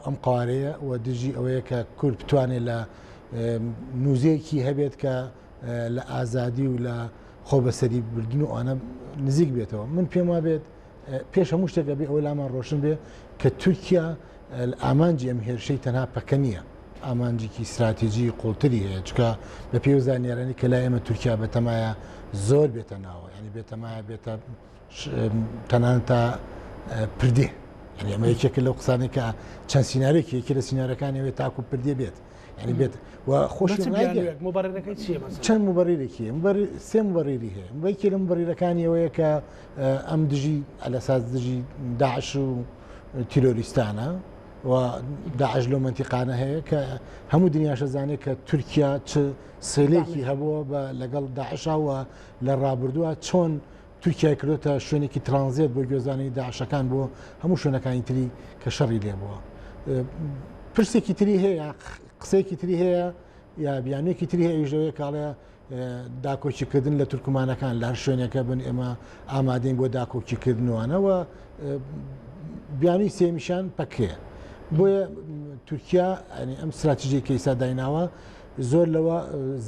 ئەم قوارەیە و دژی ئەوەیە کە کورد بتوانێت لە نووزەیەکی هەبێت کە لە ئازادی و لە خۆ بەسەری بردن و ئەوانە نزیک بێتەوە. من پێم وابێت پێش هەموو شتێکە بێ ئەوە لامان ڕۆشن بێ کە تورکیا ئامانجی ئەم هێرشەی تەنها پەکە نییە، ئامانجێکی استراتیژی قوڵتری هەیە، چکە بە پێی زانیارانی کە لای ئێمە تورکیا بەتەمایە زۆر بێتە ناوە، ینی بێتەمایە بێتە تەنان تا پردێ يعني ئەمە یەکێکە لەو قسانێک کە چەند سینارێکی یەکێ لە سینارەکانیەوەی تاکو پردێ بێت ینی بێت و خۆشی مبارەکەی چیە چەند مبەڕێکی سێ مبەڕێری هەیە بەیکێ لە مبەڕێرەکانیەوەیە کە ئەم دژی ئەلەساس دژی داعش و تیرۆریستانە و داعش لەو منتیقانە هەیە کە هەموو دنیاشە زانێت کە تورکیا چ سێلێکی هەبووە بە لەگەڵ داعشاوە لە ڕابردووە چۆن تورکیا کردوتە شوێنێکی ترانزیت بۆ گوێزانەی داعشەکان بۆ هەموو شوێنەکانی تری کە شەڕی لێ بووە پرسێکی تری هەیە قسەیەکی تری هەیە یا بیانێکی تری هەیە ئیژەوەیە کاڵێ داکۆچیکردن لە تورکمانەکان لە هەر شوێنەکە بن ئێمە ئامادەین بۆ داکۆچیکردنەوەوە بیانی سێمیشان پەکێ بۆیە تورکیا ئەم استراتیژی کە ئێستا دایناوە زۆر لەوە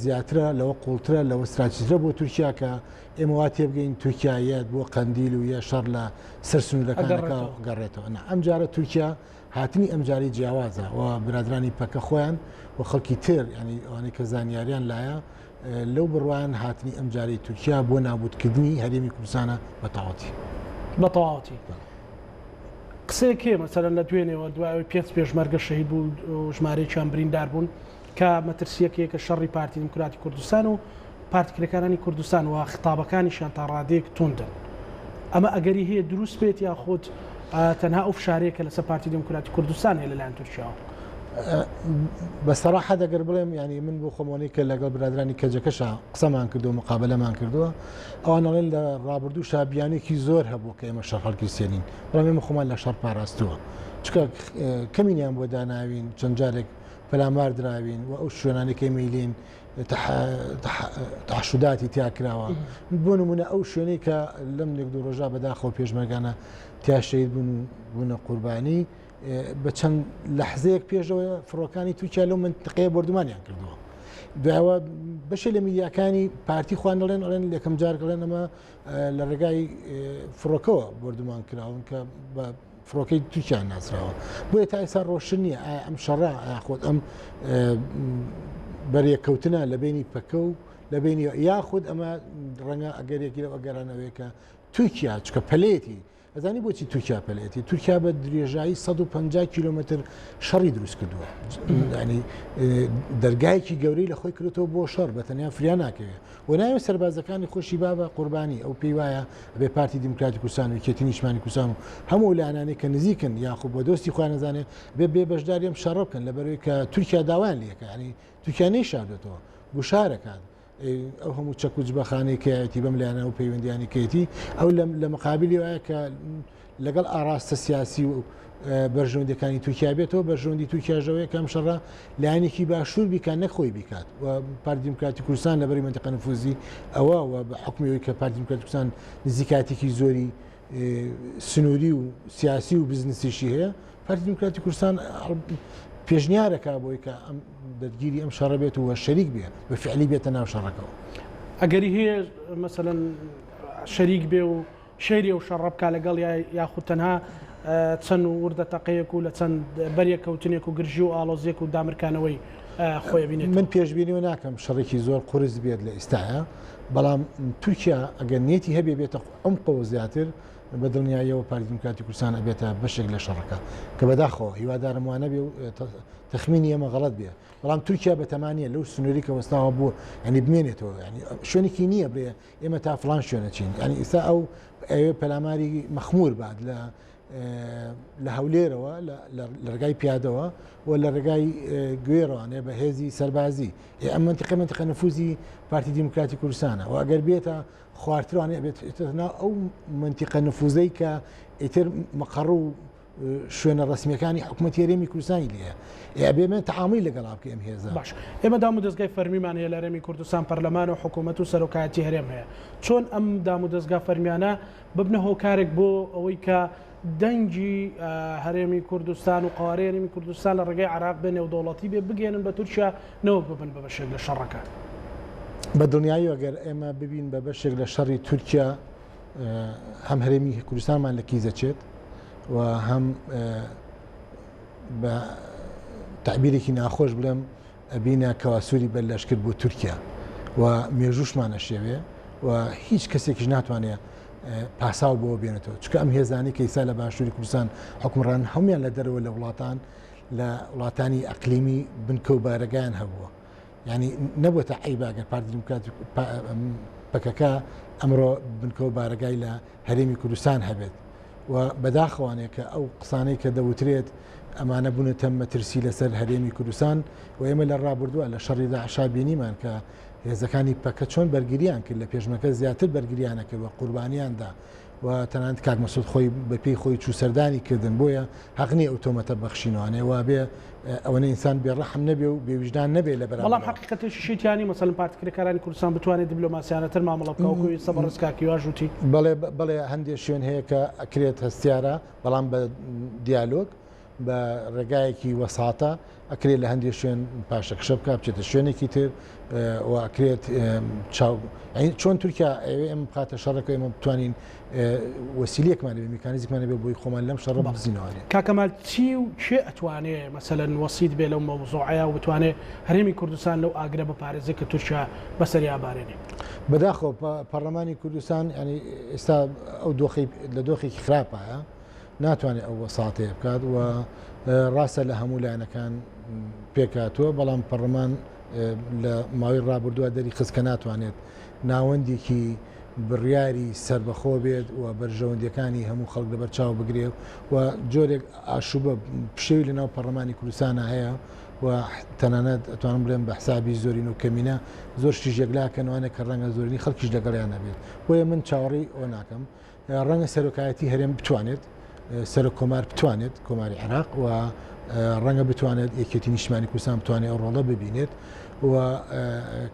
زیاترە لەوە قوڵترە لەوە استراتیژیە بۆ تورکیا کە ئێمە وا تێبگەین تورکایەت بۆ قەندیل و یە شەڕ لە سەر سنوورەکانەکە گەڕێتەوە ئەم جارە تورکیا هاتنی ئەمجاری جیاوازە و برادرانی پەکە خۆیان و خەڵکی تر ینی ئەوانەی کە زانیاریان لایە لەو بڕوایان هاتنی ئەمجاری تورکیا بۆ نابودکردنی هەرێمی کوردستانە بەتەواوەتی قسەیەکێ مەسەرەن لە دوێنێەوە دوای پێ پێشمەرگە شەهید بوو ژمارەیەکیان بریندار بوون کە مەترسیەکەیە کە شەڕی پارتی دموکراتی کوردستان و پارتیکرەکانی کوردستان و خطابەکانیشان تا ڕادەیەک توندن ئەمە ئەگەری هەیە دروست بێت یا خۆت تەنها ئەو فشارەیەکە لەسەر پارتی دموکراتی کوردستان هەیە لەلایەن تورکیاوە بەسەراحە دەگەر بڵێم ینی من بۆ خۆمۆنی کە لەگەڵ برادرانی کەجەکەشە قسەمان کردو مقابلەمان کردووە ئەوانەڵێن لە ڕابردوو شابیانێکی زۆر هەبوو کە ئێمە شەڕ هەڵگیر سێنین بەڵام ئێمە خۆمان لە شەڕ پاراستووە چکە کەمینیان بۆ داناوین چەند جارێک پەلامار دراوین و ئەو شوێنانێکی میلین تەحشوداتی تیاکراوە بۆ نمونە ئەو شوێنەی کە لەم نێک دوو ڕۆژە بەداخەوە پێشمەرگانە تیاشەید بوونە قوربانی بە چەند لەحزەیەک پێشەوە فڕۆکانی تورکیا لەو منتقەیە بردومانیان کردووە دوایەوە بەشێ لە میدیاکانی پارتی خوان دەڵێن ئەڵێن یەکەم جار دەڵێن ئەمە لە ڕێگای فڕۆکەوە بردومان کراون کە بە فڕۆکەی تورکیان ناسراوە بۆیە تا ئێستا ڕۆشن نییە ئەم شەڕا خۆت ئەم بەریەکەوتنە لە بینی پەکە و لە بینی یاخود ئەمە ڕەنگە ئەگەرێکی لەو ئەگەرانەوەی کە تورکیا چکە پەلێتی ئەزانی بۆچی تورکیا پەلێتی تورکیا بە درێژایی 150 کیلومتر شەڕی دروست کردووە ینی دەرگایەکی گەورەی لە خۆی کردێتەوە بۆ شەڕ بە تەنیا فریا ناکەوێت و ناوێت سەربازەکانی خۆشی بابە قوربانی ئەو پێی وایە بێ پارتی دموکراتی کوردستان و یەکێتی نیشتمانی کوردستان و هەموو لایەنانەی کە نزیکن یاخود بۆ دۆستی خۆیان نەزانێت بێ بەشداری ئەم شەڕ بکەن لەبەرەوەی کە تورکیا داوایان لێکە ینی تورکیا نەیشاردێتەوە گوشارەکان ئەو هەموو چەک و جبەخانەی کەیەتی بەم لایەنە و پەیوەندیانی کەیەتی ئەو لە مقابلی وایە کە لەگەڵ ئاراستە سیاسی و بەرژەوەندەکانی تورکیا بێتەوە بەرژەوەندی تورکیاژەوەیە کەم شەڕە لایەنێکی باشوور بیکات نەخۆی بیکات و پارتی دموکراتی کوردستان لەبەری منتیقە نفوزی ئەوە و بە حکومیەوەی کە پارتی دموکراتی کوردستان نزیکاتێکی زۆری سنووری و سیاسی و بزنسیشی هەیە پارتی دموکراتی کوردستان پێشنیارەکە بۆی کە ئەم دەرگیری ئەم شەڕە بێت و شەریک بێ بە فعلی بێتە ناو شەڕەکەەوە ئەگەری هەیە مەسەلەن شەریک بێ و شەیری و شەڕە بکە لەگەڵ یاخود تەنها چەند وردە تەقەیەک و لە چەند بەریەکەوتنێک و گرژی و ئاڵۆزیێک و دامرکانەوەی خۆی بینێت من پێشبینیەوە ناکەم شەڕێکی زۆر قورس بێت لە ئێستاە بەڵام تورکیا ئەگەر نێتی هەبێ بێتە ئەم قەوە زیاتر بە دڵنیاییەوە پارتی دموکراتی کوردستان ئەبێتە بەشێک لە شەڕەکە کە بەداخەوە هیوادارم وانە بێ و تەخمینی ئێمە غەڵەت بێ بەڵام تورکیا بەتەمانیە لەو سنووری کە وەستاوە بوو ینی بمێنێتەوە ینی شوێنێکی نییە برێ ئێمە تا فلان شوێنە چین ینی ئێستا ئەو ئەوێ پەلاماری مەخمور بعد لە هەولێرەوە لە ڕێگای پیادەوە و لە ڕێگای گوێڕوانێ بە هێزی سەربازی ئەم منتیقە نفوزی پارتی دموکراتی کوردستانە و ئەگەر بێتە خواردترانێ بێتنا ئەو منتیقە نفوزەی کە ئیتر مەقەڕ و شوێنە ڕسمیەکانی حکوومەت هێرێمی کوردستانی لێە ئەبێمە تەعاملی لەگەڵا بکە ئەم هێزە باش ئێمە دام و دەستگای فەرمیمان هەیە لە هەرێمی کوردستان پەرلەمان و حکوومەت و سەرۆکایەتی هەرێم هەیە چۆن ئەم دام و دەستگا فەرمیانە ببنە هۆکارێک بۆ ئەوەی کە دەنگی هەرێمی کوردستان و قوارەی هەرێمی کوردستان لە ڕێگەی عراق بێ نێودەوڵەتی بێ بگەێنن بە تورکیا نەوە ببن بە بەشێک لە شەڕەکە بە دڵنیایی ئەگەر ئێمە ببین بە بەشێک لە شەڕی تورکیا هەم هەرێمی کوردستانمان لە کیزەچێت و هەم بە تعبیرێکی ناخۆش بڵێم ئەبینە کەواسووری بەر لەشکرد بۆ تورکیا و مێژوشمانە شێوێ و هیچ کەسێکیش ناتوانێت پاساو بۆ بێنێتەوە چکە ئەم هێزانی کە ئیسا لە باشووری کوردستان حکومڕان هەمویان لە دەرەوە لە وڵاتان لە وڵاتانی ئەقلیمی بنکە و بارەگایان هەبووە ینی نەبووە عیباگەر پارتی دیموکراتی پەکەکە ئەمڕۆ بنکە و بارەگای لە هەرێمی کوردستان هەبێت و بەداخەوانێ کە ئەو قسانەی کە دەوترێت ئەمانە بوونەتە مەترسی لەسەر هەرێمی کوردستان و ئێمە لە ڕابردووە لە شەڕی داعشا بینیمان کە هێزەکانی پەکە چۆن بەرگریان کرد لە پێشمەکە زیاتر بەرگریانە کرد وە قوربانیاندا و تەنانەت کاک مەسعود خۆی بەپێی خۆی چووسەردانی کردن بۆیە حەقنی ئەو تۆمەتە بەخشینەوانێ وا بێ ئەوەنە ئینسان بێڕەحم نەبێ و بێوجدان نەبێ لە بەرامبەر بەڵام حقیقەتیشی شیتیانی مەسەلەن پارتیکەکانی کوردستان بتوانێت دیبلۆماسیانەتر مامەڵە بکەوە سەبەر ڕزکاکی واژوتی بەڵێ هەندێک شوێن هەیە کە ئەکرێت هەستیارە بەڵام بە دیالۆگ بە ڕێگایەکی وەساتە ئەکرێت لە هەندێک شوێن پاشەکشە بکە بچێتە شوێنێکی تر و ئەکرێت چۆن تورکیا ئێمە بخاتە شەڕەکە ئێمە بتوانین وەسیلەکمان بێ میکانیزممان بێ بۆی خۆمان لەم شەڕە بزینەوەێ کاکەمال چی و چێ ئەتوانێت مەسەلەن وەسیت بێ لەو مەوزوعەیە و بتوانێت هەرێمی کوردستان لەو ئاگرە بەپارێزە کە تورکیا بەسەری ئابارێنێ بەداخۆ پەرلەمانی کوردستان ینی ئێستا ئەو لە دۆخێکی خراپایە ناتوانێت ئەو وەساتەیە بکات و ڕاستە لە هەموو لایەنەکان پێکاتوە بەڵام پەرلەمان لە ماوەی ڕابردووە دەری خستکە ناتوانێت ناوەندێکی بڕیاری سربەخۆ بێت و بەرژەوەندەکانی هەموو خەڵک لەبەر چاو بگرێ و جۆرێک ئاشوبە پشێوی لە ناو پەرلەمانی کوردستانە هەیە و تەنانەت ئەتوانم بڵێم بە حسابی زۆرین و کەمینە زۆر شتی ژێگلاکەنەوەە کە ڕەنگە زۆرینی خەڵکیش لەگەڵیان نەبێت بۆیە من چاوەڕێی ئەوە ناکەم ڕەنگە سەرۆکایەتی هەرێم بتوانێت سەر کۆمار بتوانێت کۆماری عێراق و ڕەنگە بتوانێت یەکێتی نیشتمانی کوردستان بتوانێت ئەو ڕۆڵە ببینێت و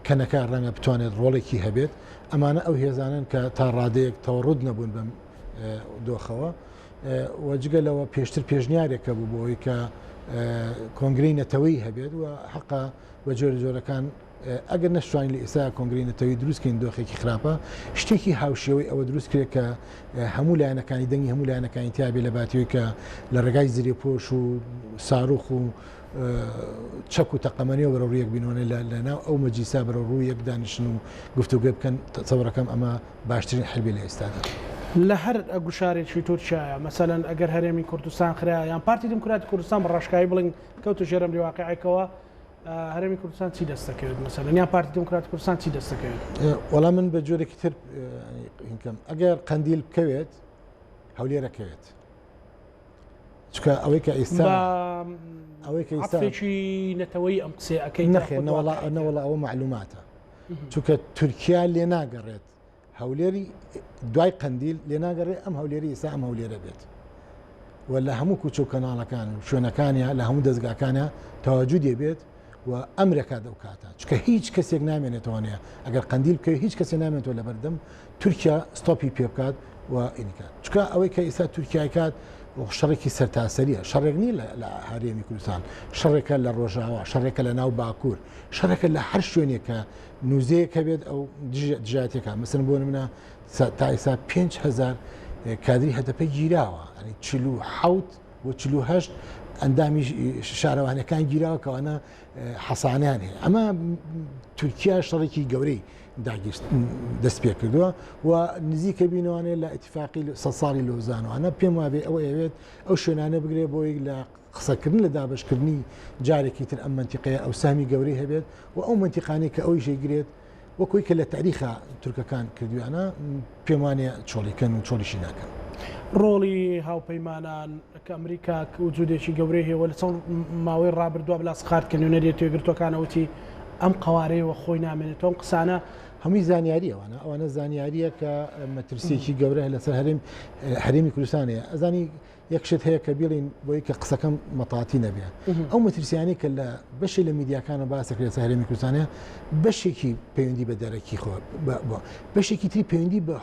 کەنەکە ڕەنگە بتوانێت ڕۆڵێکی هەبێت ئەمانە ئەو هێزانن کە تا ڕادەیەک تەوەڕوود نەبوون بەم دۆخەوە وەجگەلەوە پێشتر پێشنیارێکە بوو بۆی کە کۆنگرەی نەتەوەی هەبێت و حەقا بە جۆرەکان ئەگەر نەشتوانین لە ئێستا کۆنگرەی نەتەوەی دروستکەین دۆخێکی خراپە شتێکی هاوشێوەی ئەوە دروست کرێت کە هەموو لایەنەکانی دەنگی هەموو لایەنەکانی تیابێ لە باتیەوەی کە لە ڕێگای زیرێپۆش و ساروخ و چەک و تەقەمەنیەوە بەرە ڕوویەک بینەوە لە ناو ئەو مەجلیسا بەرە ڕوو یەک دانیشن و گفتوگە بکەن تەسەوڕەکەم ئەمە باشترین حەلبی لە ئێستادا لە هەر گوشارێکی تورکیایە مەسەلەن ئەگەر هەرێمی کوردستان خراە یان پارتی دیموکراتی کوردستان بە ڕاشکایی بڵین کەوتە ژێرەم واقعیەکەوە هەرێمی کوردستان چی دەستەکەوێت مەسەلەن یان پارتی دیموکراتی کوردستان چی دەستەکەوێت وەڵام من بە جۆرێکی تر ئینکەم ئەگەر قەندیل بکەوێت هەولێرەکەوێت چکە ئەوەی کە ئێستا ئەوەی کە ئێستاێکی نەتەوەی ئەم قسێ ئەەکەی نەخێنەوەڵا ئەوە معلوماتە چونکە تورکیا لێ ناگەڕێت هەولێری دوای قەندیل لێ ناگەڕێت ئەم هەولێری ئێستا ئەم هەولێرە بێت و لە هەموو کوچە و کەناڵەکان و شوێنەکانیە لە هەموو دەستگاکانە تەواجود دەبێت و ئەمرەکە دەوکاتە چکە هیچ کەسێک نامێنێتەوەنێ ئەگەر قەندیل بکەوێت هیچ کەسێک نامێنێتەوە لە بەردەم تورکیا ستۆپی پێ بکات و ئینیکات چکە ئەوەی کە ئێستا تورکیای کات شەڕێکی سەرتاسەریە شەڕێک نی لە هەرێمی کوردستان شەڕێکە لە ڕۆژاوا شەڕێکە لە ناو باکوور شەڕێکە لە هەر شوێنێک کە نووزەیەکە بێت ئەو دژاتێکە مەسن بۆ منە تا ئێستا 5,000 کادری هەدەپە گیراوە ئەنی 47 و 48 ئەندامی شارەوانەکان گیراوە کەوانە حەسانیان هەیە ئەمە تورکیا شەڕێکی گەورەی دەست پێ کردووە و نزیکە بینەوانێ لە ئەتیفاقی 100 ساڵی لۆزانوانە پێم وابێ ئەوە ئەوێت ئەو شوێنانە بگرێ بۆی لە قسەکردن لە دابشکردنی جارێکی تر ئەم منتیقەیە ئەو سامی گەورەی هەبێت و ئەو منتیقانی کە ئەوی ژێگرێت وەکوی کە لە تاریخە تورکەکان کردویانە پێم وانێ چۆڵیکەن و چۆلیشی ناکەن. ڕۆڵی هاوپەیمانان کە ئەمریکا وجودێکی گەورەی هەیە لە چەند ماوەی ڕابردووە بلاس خارد کە نوێنەری توێگرتوەکانەوەتی ئەم قوارەیەوە خۆی نامێنێتەوە ئەم قسانە هەمووی زانیاریەوەە ئەوانە زانیاریە کە مەترسیەکی گەورە لەسەر هەرێمی کوردستانەیە ئەزانی یەکشت هەیە کە بیڵین بۆی کە قسەکەم مەتاتی نەبێت ئەو مەترسیانی کە لە بەشی لە میدیاکانە باسەکرێت لەسەر هەرێمی کوردستانەیە بەشێکی پەیوەندی بە دەرەکی خۆ بەشێکی تری پەیوەندی بە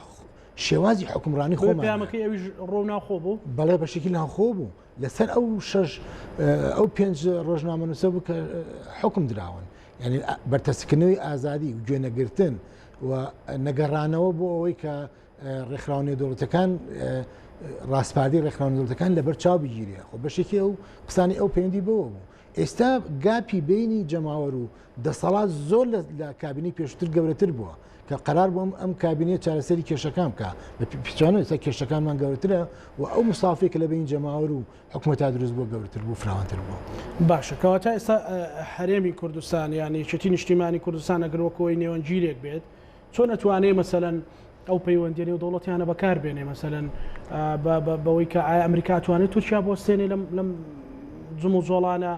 شێوازی حکومڕانی خۆمەکەی ئەوی ڕۆ ناخۆ بوو بەڵێ بەشێکی ناخۆ بوو لەسەر ئەو 5 ڕۆژنامە نووسە بوو کە حکم دراون یعنی بەرتەسکردنەوەی ئازادی و گوێنەگرتن و نەگەڕانەوە بۆ ئەوەی کە ڕێکخراونی دەوڵەتەکان ڕاستپاردەی ڕێکخراونی دەوڵەتەکان لەبەر چاو بگیرێ خۆ بەشێکی ئەو قسانی ئەو پەیوەندی بەوە بوو ئێستا گاپی بینی جەماوەر و دەسەڵات زۆر لە کابینی پێشتر گەورەتر بووە کە قرار بووم ئەم کابینێت چارەسەری کێشەکان بکە بە پیچانە ئێستا کێشەکانمان گەورترە و ئەو مسافێک لە بین جەماوەر و حکوومەت دروست بۆ گەورتر بوو فراوانتر بوو. باشە کەواتە ئێستا هەرێمی کوردستان یانی یەکێتی نیشتیمانی کوردستان ئەگەر وەکەوەی نێوەنجیرێک بێت چۆن نەتوانێت مەسەلەن ئەو پەیوەندیێنی و دەوڵەتیانە بەکاربێنێ مەسەلەن بەوەی کە ئایا ئەمریکا توانێت تورکیا بۆستێنێ لەم جم و جۆڵانە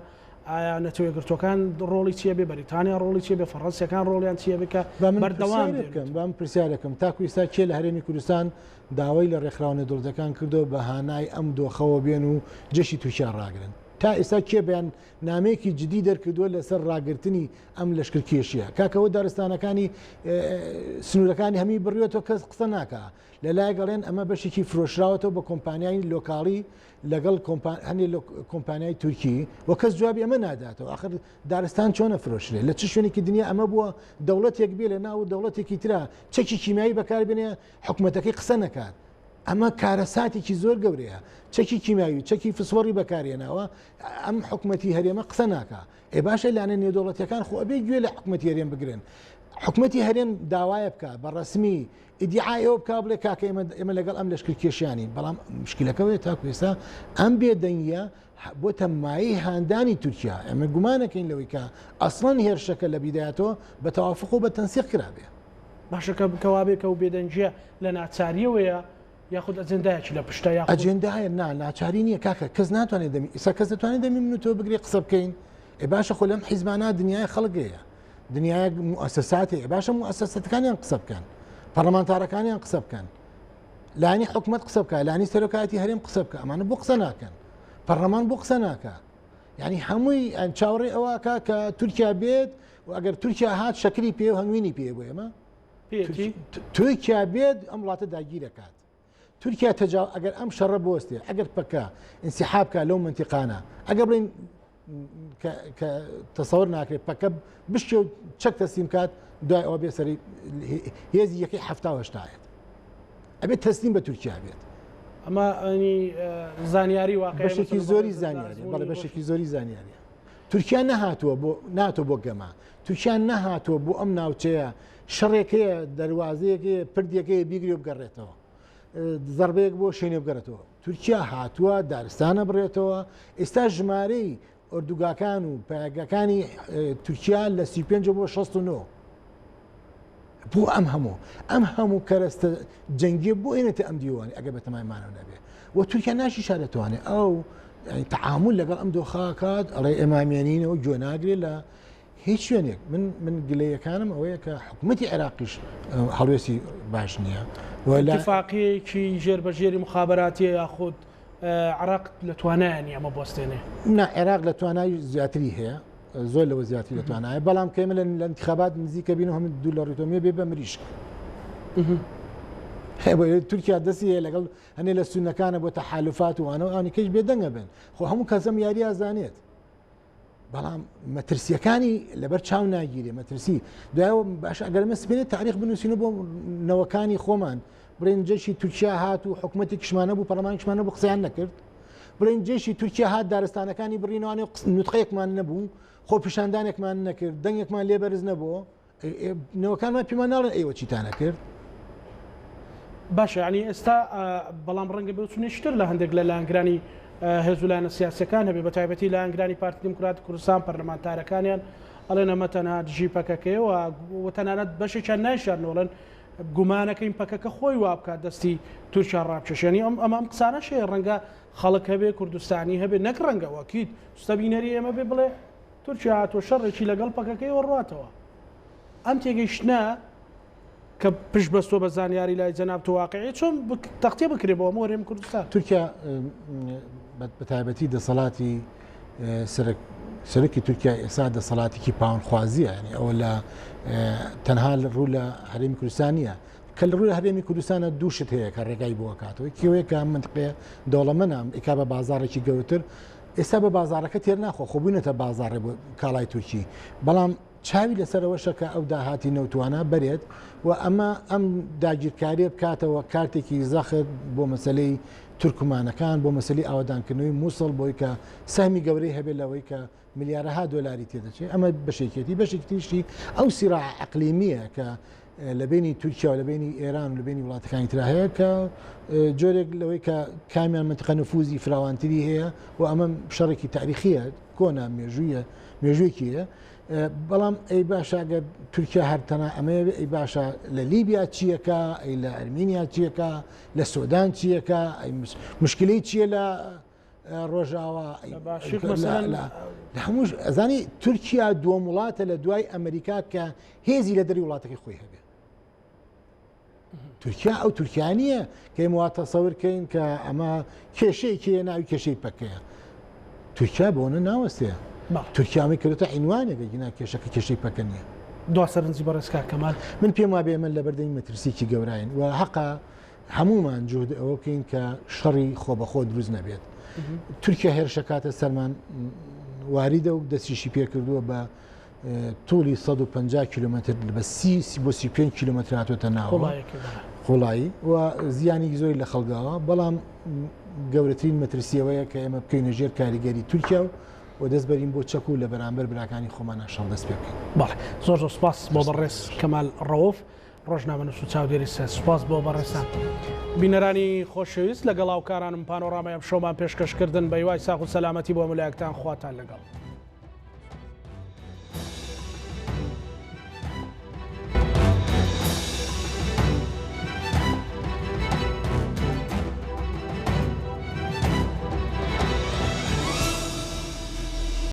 ئایا نەتەوەیەگرتوەکان ڕۆڵی چیە بێ بەریتانیا ڕۆڵی چیە بێ فەڕەنسیەکان ڕۆڵیان چیە بکە بەردەوام بکەم بام پرسیارەکەم تاکو ئێستا کێ لە هەرێمی کوردستان داوای لە ڕێکخراونە دەوڵەتەکان کردو بە هانای ئەم دۆخەوە بێن و جەشی تووشیان ڕاگرن تا ئێستا کێ بەیان نامەیەکی جدی دەرکردووە لەسەر ڕاگررتنی ئەم لەشکر کێشیە کاکەوە دارستانەکانی سنوورەکانی هەمی بڕیێتەوە کەس قسە ناکە لە لای گەڵێن ئەمە بەشێکی فرۆشراوەتەوە بە کۆمپانیای لۆکاڵی لەگەڵ هەنێ کۆمپانیای تورکی و کەس جوابی ئەمە ناداتەوە آخر دارستان چۆنە فرۆشرێ لە چ شوێنێکی دنیا ئەمە بووە دەوڵەتێک بێ لە ناو دەوڵەتێکی ترا چەکی کیمیایی بەکاربێنێ حکوومەتەکەی قسە نەکات ئەمە کارەساتێکی زۆر گەورەیە چەکی کیمیاوی چەکی فسوەڕی بەکارێنەوە ئەم حکوومەتی هەرێمە قسە ناکە ئێ باشە لانە نێودەوڵەتیەکان خۆ ئەبێ گوێ لە حکوومەتی هەرێم بگرن حکوومەتی هەرێم داوایە بکە بە ڕسمی ئیدعایەوە بک بڵێ کاکە ئێمە لەگەڵ ئەم لەشکر کێشیانی بەڵام مشکلەکەوەیە تاکو ئێستا ئەم بێدەنگیە بۆ تەمایی هاندانی تورکیا ئەمە گومانەکەین لەوەی کە ئەسڵەن هێرشەکە لە بیدایەتەوە بە تەوافق و بە تەنسیق کرابێ باشەکە بکەوابێکە و بێدەنجە لە ناچاریەوەیە یاخود ئەجندایەکی لە پشتە یا ئەجندایە ناچاری نییە کاکە کەس ناتوانێت دەمی ئێستا کەس دەتوانێت دەمی من تۆ بگرێ قسە بکەین ئێ باشە خۆ لەم حیزبانە دنیای خەڵگەیە دنیای موسساتی باشە موسساتەکانیان قسە بکەن پەرلەمانتارەکانیان قسە بکەن لانی حکومت قسە بکە لانی سەرۆکایەتی هەرێم قسە بکە ئەمانە بۆ قسە ناکەن پەرلەمان بۆ قسە ناکە یعنی هەمووی چاوەڕێ ئەوەکە کە تورکیا بێت و ئەگەر تورکیا هات شەکری پێ و هەنگوینی پێ بۆ ئێمە تورکیا بێت ئەم وڵاتە داگیرەکات تورکیا ئەگەر ئەم شەڕە بۆستێ ئەگەر پکە ئینسیحابکە لەو منتیقانە ئەگەر بڵین کە تەسەوەر ناکرێت پکە بشتێ و چەک تەسلیم کات دوای ئەوە بێ سەری هێزی یەکەی هەفتاوەشتایەت ئەبێت تەسلیم بە تورکیا بێت ئەمە زانیاری واقع بەشێکی زۆری زانیاری بەڵێ بەشێکی زۆری زانیاری تورکیا نەهاتووە ناتۆ بۆ گەما تورکیا نەهاتووە بۆ ئەم ناوچەیە شەڕێکەیە دەواازەیەکەیە پردێکەیە بیگری و بگەڕێتەوە زەربەیەک بۆ شوێنێ بگەڕێتەوە تورکیا هاتووە دارستانە بڕێتەوە ئێستا ژمارەی ئۆردوگاکان و پایگەکانی تورکیا لە 35 بۆ 69 بۆ ئەم هەموو کەرەستە جەنگی بۆ ئێنێتە ئەم دیوانی ئەگە بە تەمایمانەوە نەبێ و تورکیا ناشی شارەتوانێت ئەو تعامل لەگەڵ ئەم دۆخاکات ئەڵێ ئێمامێنینەوە گوێ ناگرێت لە هیچ شوێنێک من گلەیەکانم ئەوەیە کە حکوومەتی عێراقیش هەڵوێستی باش نییە اتفاقیەکی ژێربەژێری مخابراتیە یاخود عراق لە توانایانی ئەمە بۆستێنێ نا عێراق لە توانای زیاتری هەیە زۆر لەوە زیاتری لە توانایە بەڵام کەمە لە انتخابات نزیکە بین و هەموو دوو لە ڕێتۆمیە بێ بە مریشک تورکیا دەستی هەیە لەگەڵ هەنێ لە سونەکانە بۆ تەحالوفات وانەوە ئەوانی کەش بێدەنگە بن خۆ هەموو کەسەم یاری ئازانێت بەڵام مەترسیەکانی لەبەر چاو ناگیرێ مەترسی دوایەوە باش ئەگەرمە سپێنێت تاریخ بنووسینە بۆ نەوەکانی خۆمان بڵێن جێشی تورکیا هات و حکوومەتی کشمانە بوو پەرلەمانی کشمانە بوو قسەیان نەکرد بڵێن جێشی تورکیا هات دارستانەکانی بڕینەوەی نوتقەیەکمان نەبوو خۆ پیشاندانێکمان نەکرد دەنگێکمان لێبەرز نەبووە نەوەکانمان پێمان ناڵێن ئێوە چیتانە کرد باشە ینی ئێستا بەڵام ڕەنگە بچونیشتر لە هەندێک لە لایەنگرانی هێزولانە سیاسەکان هەبێ بە تایبەتی لایەنگرانی پارتی دموکراتی کوردستان پەرلەمانتارەکانیان ئەڵێن ئەمە تەنها دژی پەکەکەیەوە و تەنانەت بەشێکیان نایشارنەوەڵەن گومانەکەین پەکەکە خۆی وا بکات دەستی تورکیا ڕابکێشێنی ئەم قسانە شەیە ڕەنگە خەڵک هەبێ کوردستانی هەبێ نەک ڕەنگە وەکیت ستەبینەری ئێمە بێ بڵێ تورکیا هاتۆ شەڕێکی لەگەڵ پەکەکەی وەڕاتەوە ئەم تێگەیشتە کە پشت بەستۆ بە زانیاری لای جەناب واقعی چۆن تەختێ بکرێ بۆ ئەمە هەرێمی کوردستان تورکیا بە تایبەتی دەسەڵاتی سەرکی تورکیا ئێستا دەسەڵاتێکی پاوەندخوازیە ینی ئەوە لە تەنها ڕوو لە هەرێمی کوردستانیە کە لە ڕووی هەرێمی کوردستانە دووشت هەیە کە ڕێگای بۆ کاتەوە کێوەیە کە منطقەیە دەوڵەمەندە ئیکا بە بازارێکی گەورەتر ئێستا بە بازارەکە تێر ناخۆ خۆ بوونێتە بازارێ بۆ کاڵای تورکی بەڵام چاوی لەسەرەوەشە کە ئەو داهاتی نەوتوانە بەرێت و ئەمە ئەم داگیرکاریە بکاتەوە کارتێکی زەخت بۆ مەسلەی تورکمانەکان بۆ مەسلەی ئاوادانکردنەوەی مووسڵ بۆی کە سەهمی گەورەی هەبێت لەوەی کە ملیارەها دۆلاری تێدەچێت ئەمە بەشێکێتی بەشێکتیشی ئەو سیراع ئەقلیمیە کە لە بینی تورکیا و لە بینی ئێران و لە بینی وڵاتەکانی ترا هەیە کە جۆرێک لەوەی کە کامیان منتقە نفوزی فراوانتری هەیە و ئەمە شەڕێکی تاریخیە کۆنا مێژوویەکیە بەڵام ئەی باشە گەر تورکیا هەرتەنا ئەمەیە ئەی باشە لە لیبیا چیەکە ئەی لە ئەرمینیا چیەکە لە سۆدان چیەکە مشکلەی چییە لە ڕۆژاوە لە هەموو ئەزانی تورکیا دووەم وڵاتە لە دوای ئەمریکا کە هێزی لە دەری وڵاتەکەی خۆی هەبێت تورکیا ئەو تورکیانیە کە ئێمە تەسەورکەین کە ئەمە کێشەیەکیە ناوی کێشەی پەکەیە تورکیا بۆنە ناوەستەیە تورکیامی کردێتە عینوانێک گینا کێشەکە کێشەی پەکە نیە دو سەرنجی بەڕێزکا کەمال من پێم وا بێ من لە بەردەمی مەترسیکی گەوراین و حەقا هەمومان جوهد ئەوە بکەین کە شەڕی خۆ بەخۆ دروست نەبێت تورکیا هێرشە کاتە سەرمان واریدە و دەستیشی پێکردووە بە تولی 150 کیلومتر بە 35 کیلومتر هاتوۆتە ناوە خۆڵایی و زیانی زۆری لە خەڵگاوە بەڵام گەورەترین مەترسیەوەیە کە ئێمە بکەینە ژێر کاریگەری تورکیا و دەست بەرین بۆ چەک و لە بەرامبەر براکانی خۆمان شەڵ دەست پێ بکەین. بەڵێ زۆر سوپاس بۆ بەڕێز کەمال ڕەوف ڕۆژنامە نووس و چاودێری سوپاس بۆ بەڕێستان. بینەرانی خۆشەویست لەگەڵ هاوکارانم پانۆڕامەیە شۆمان پێشکەشکردن بە هیوای ساغ و سەلامەتی بۆ ملایەکتان خواتان لەگەڵ.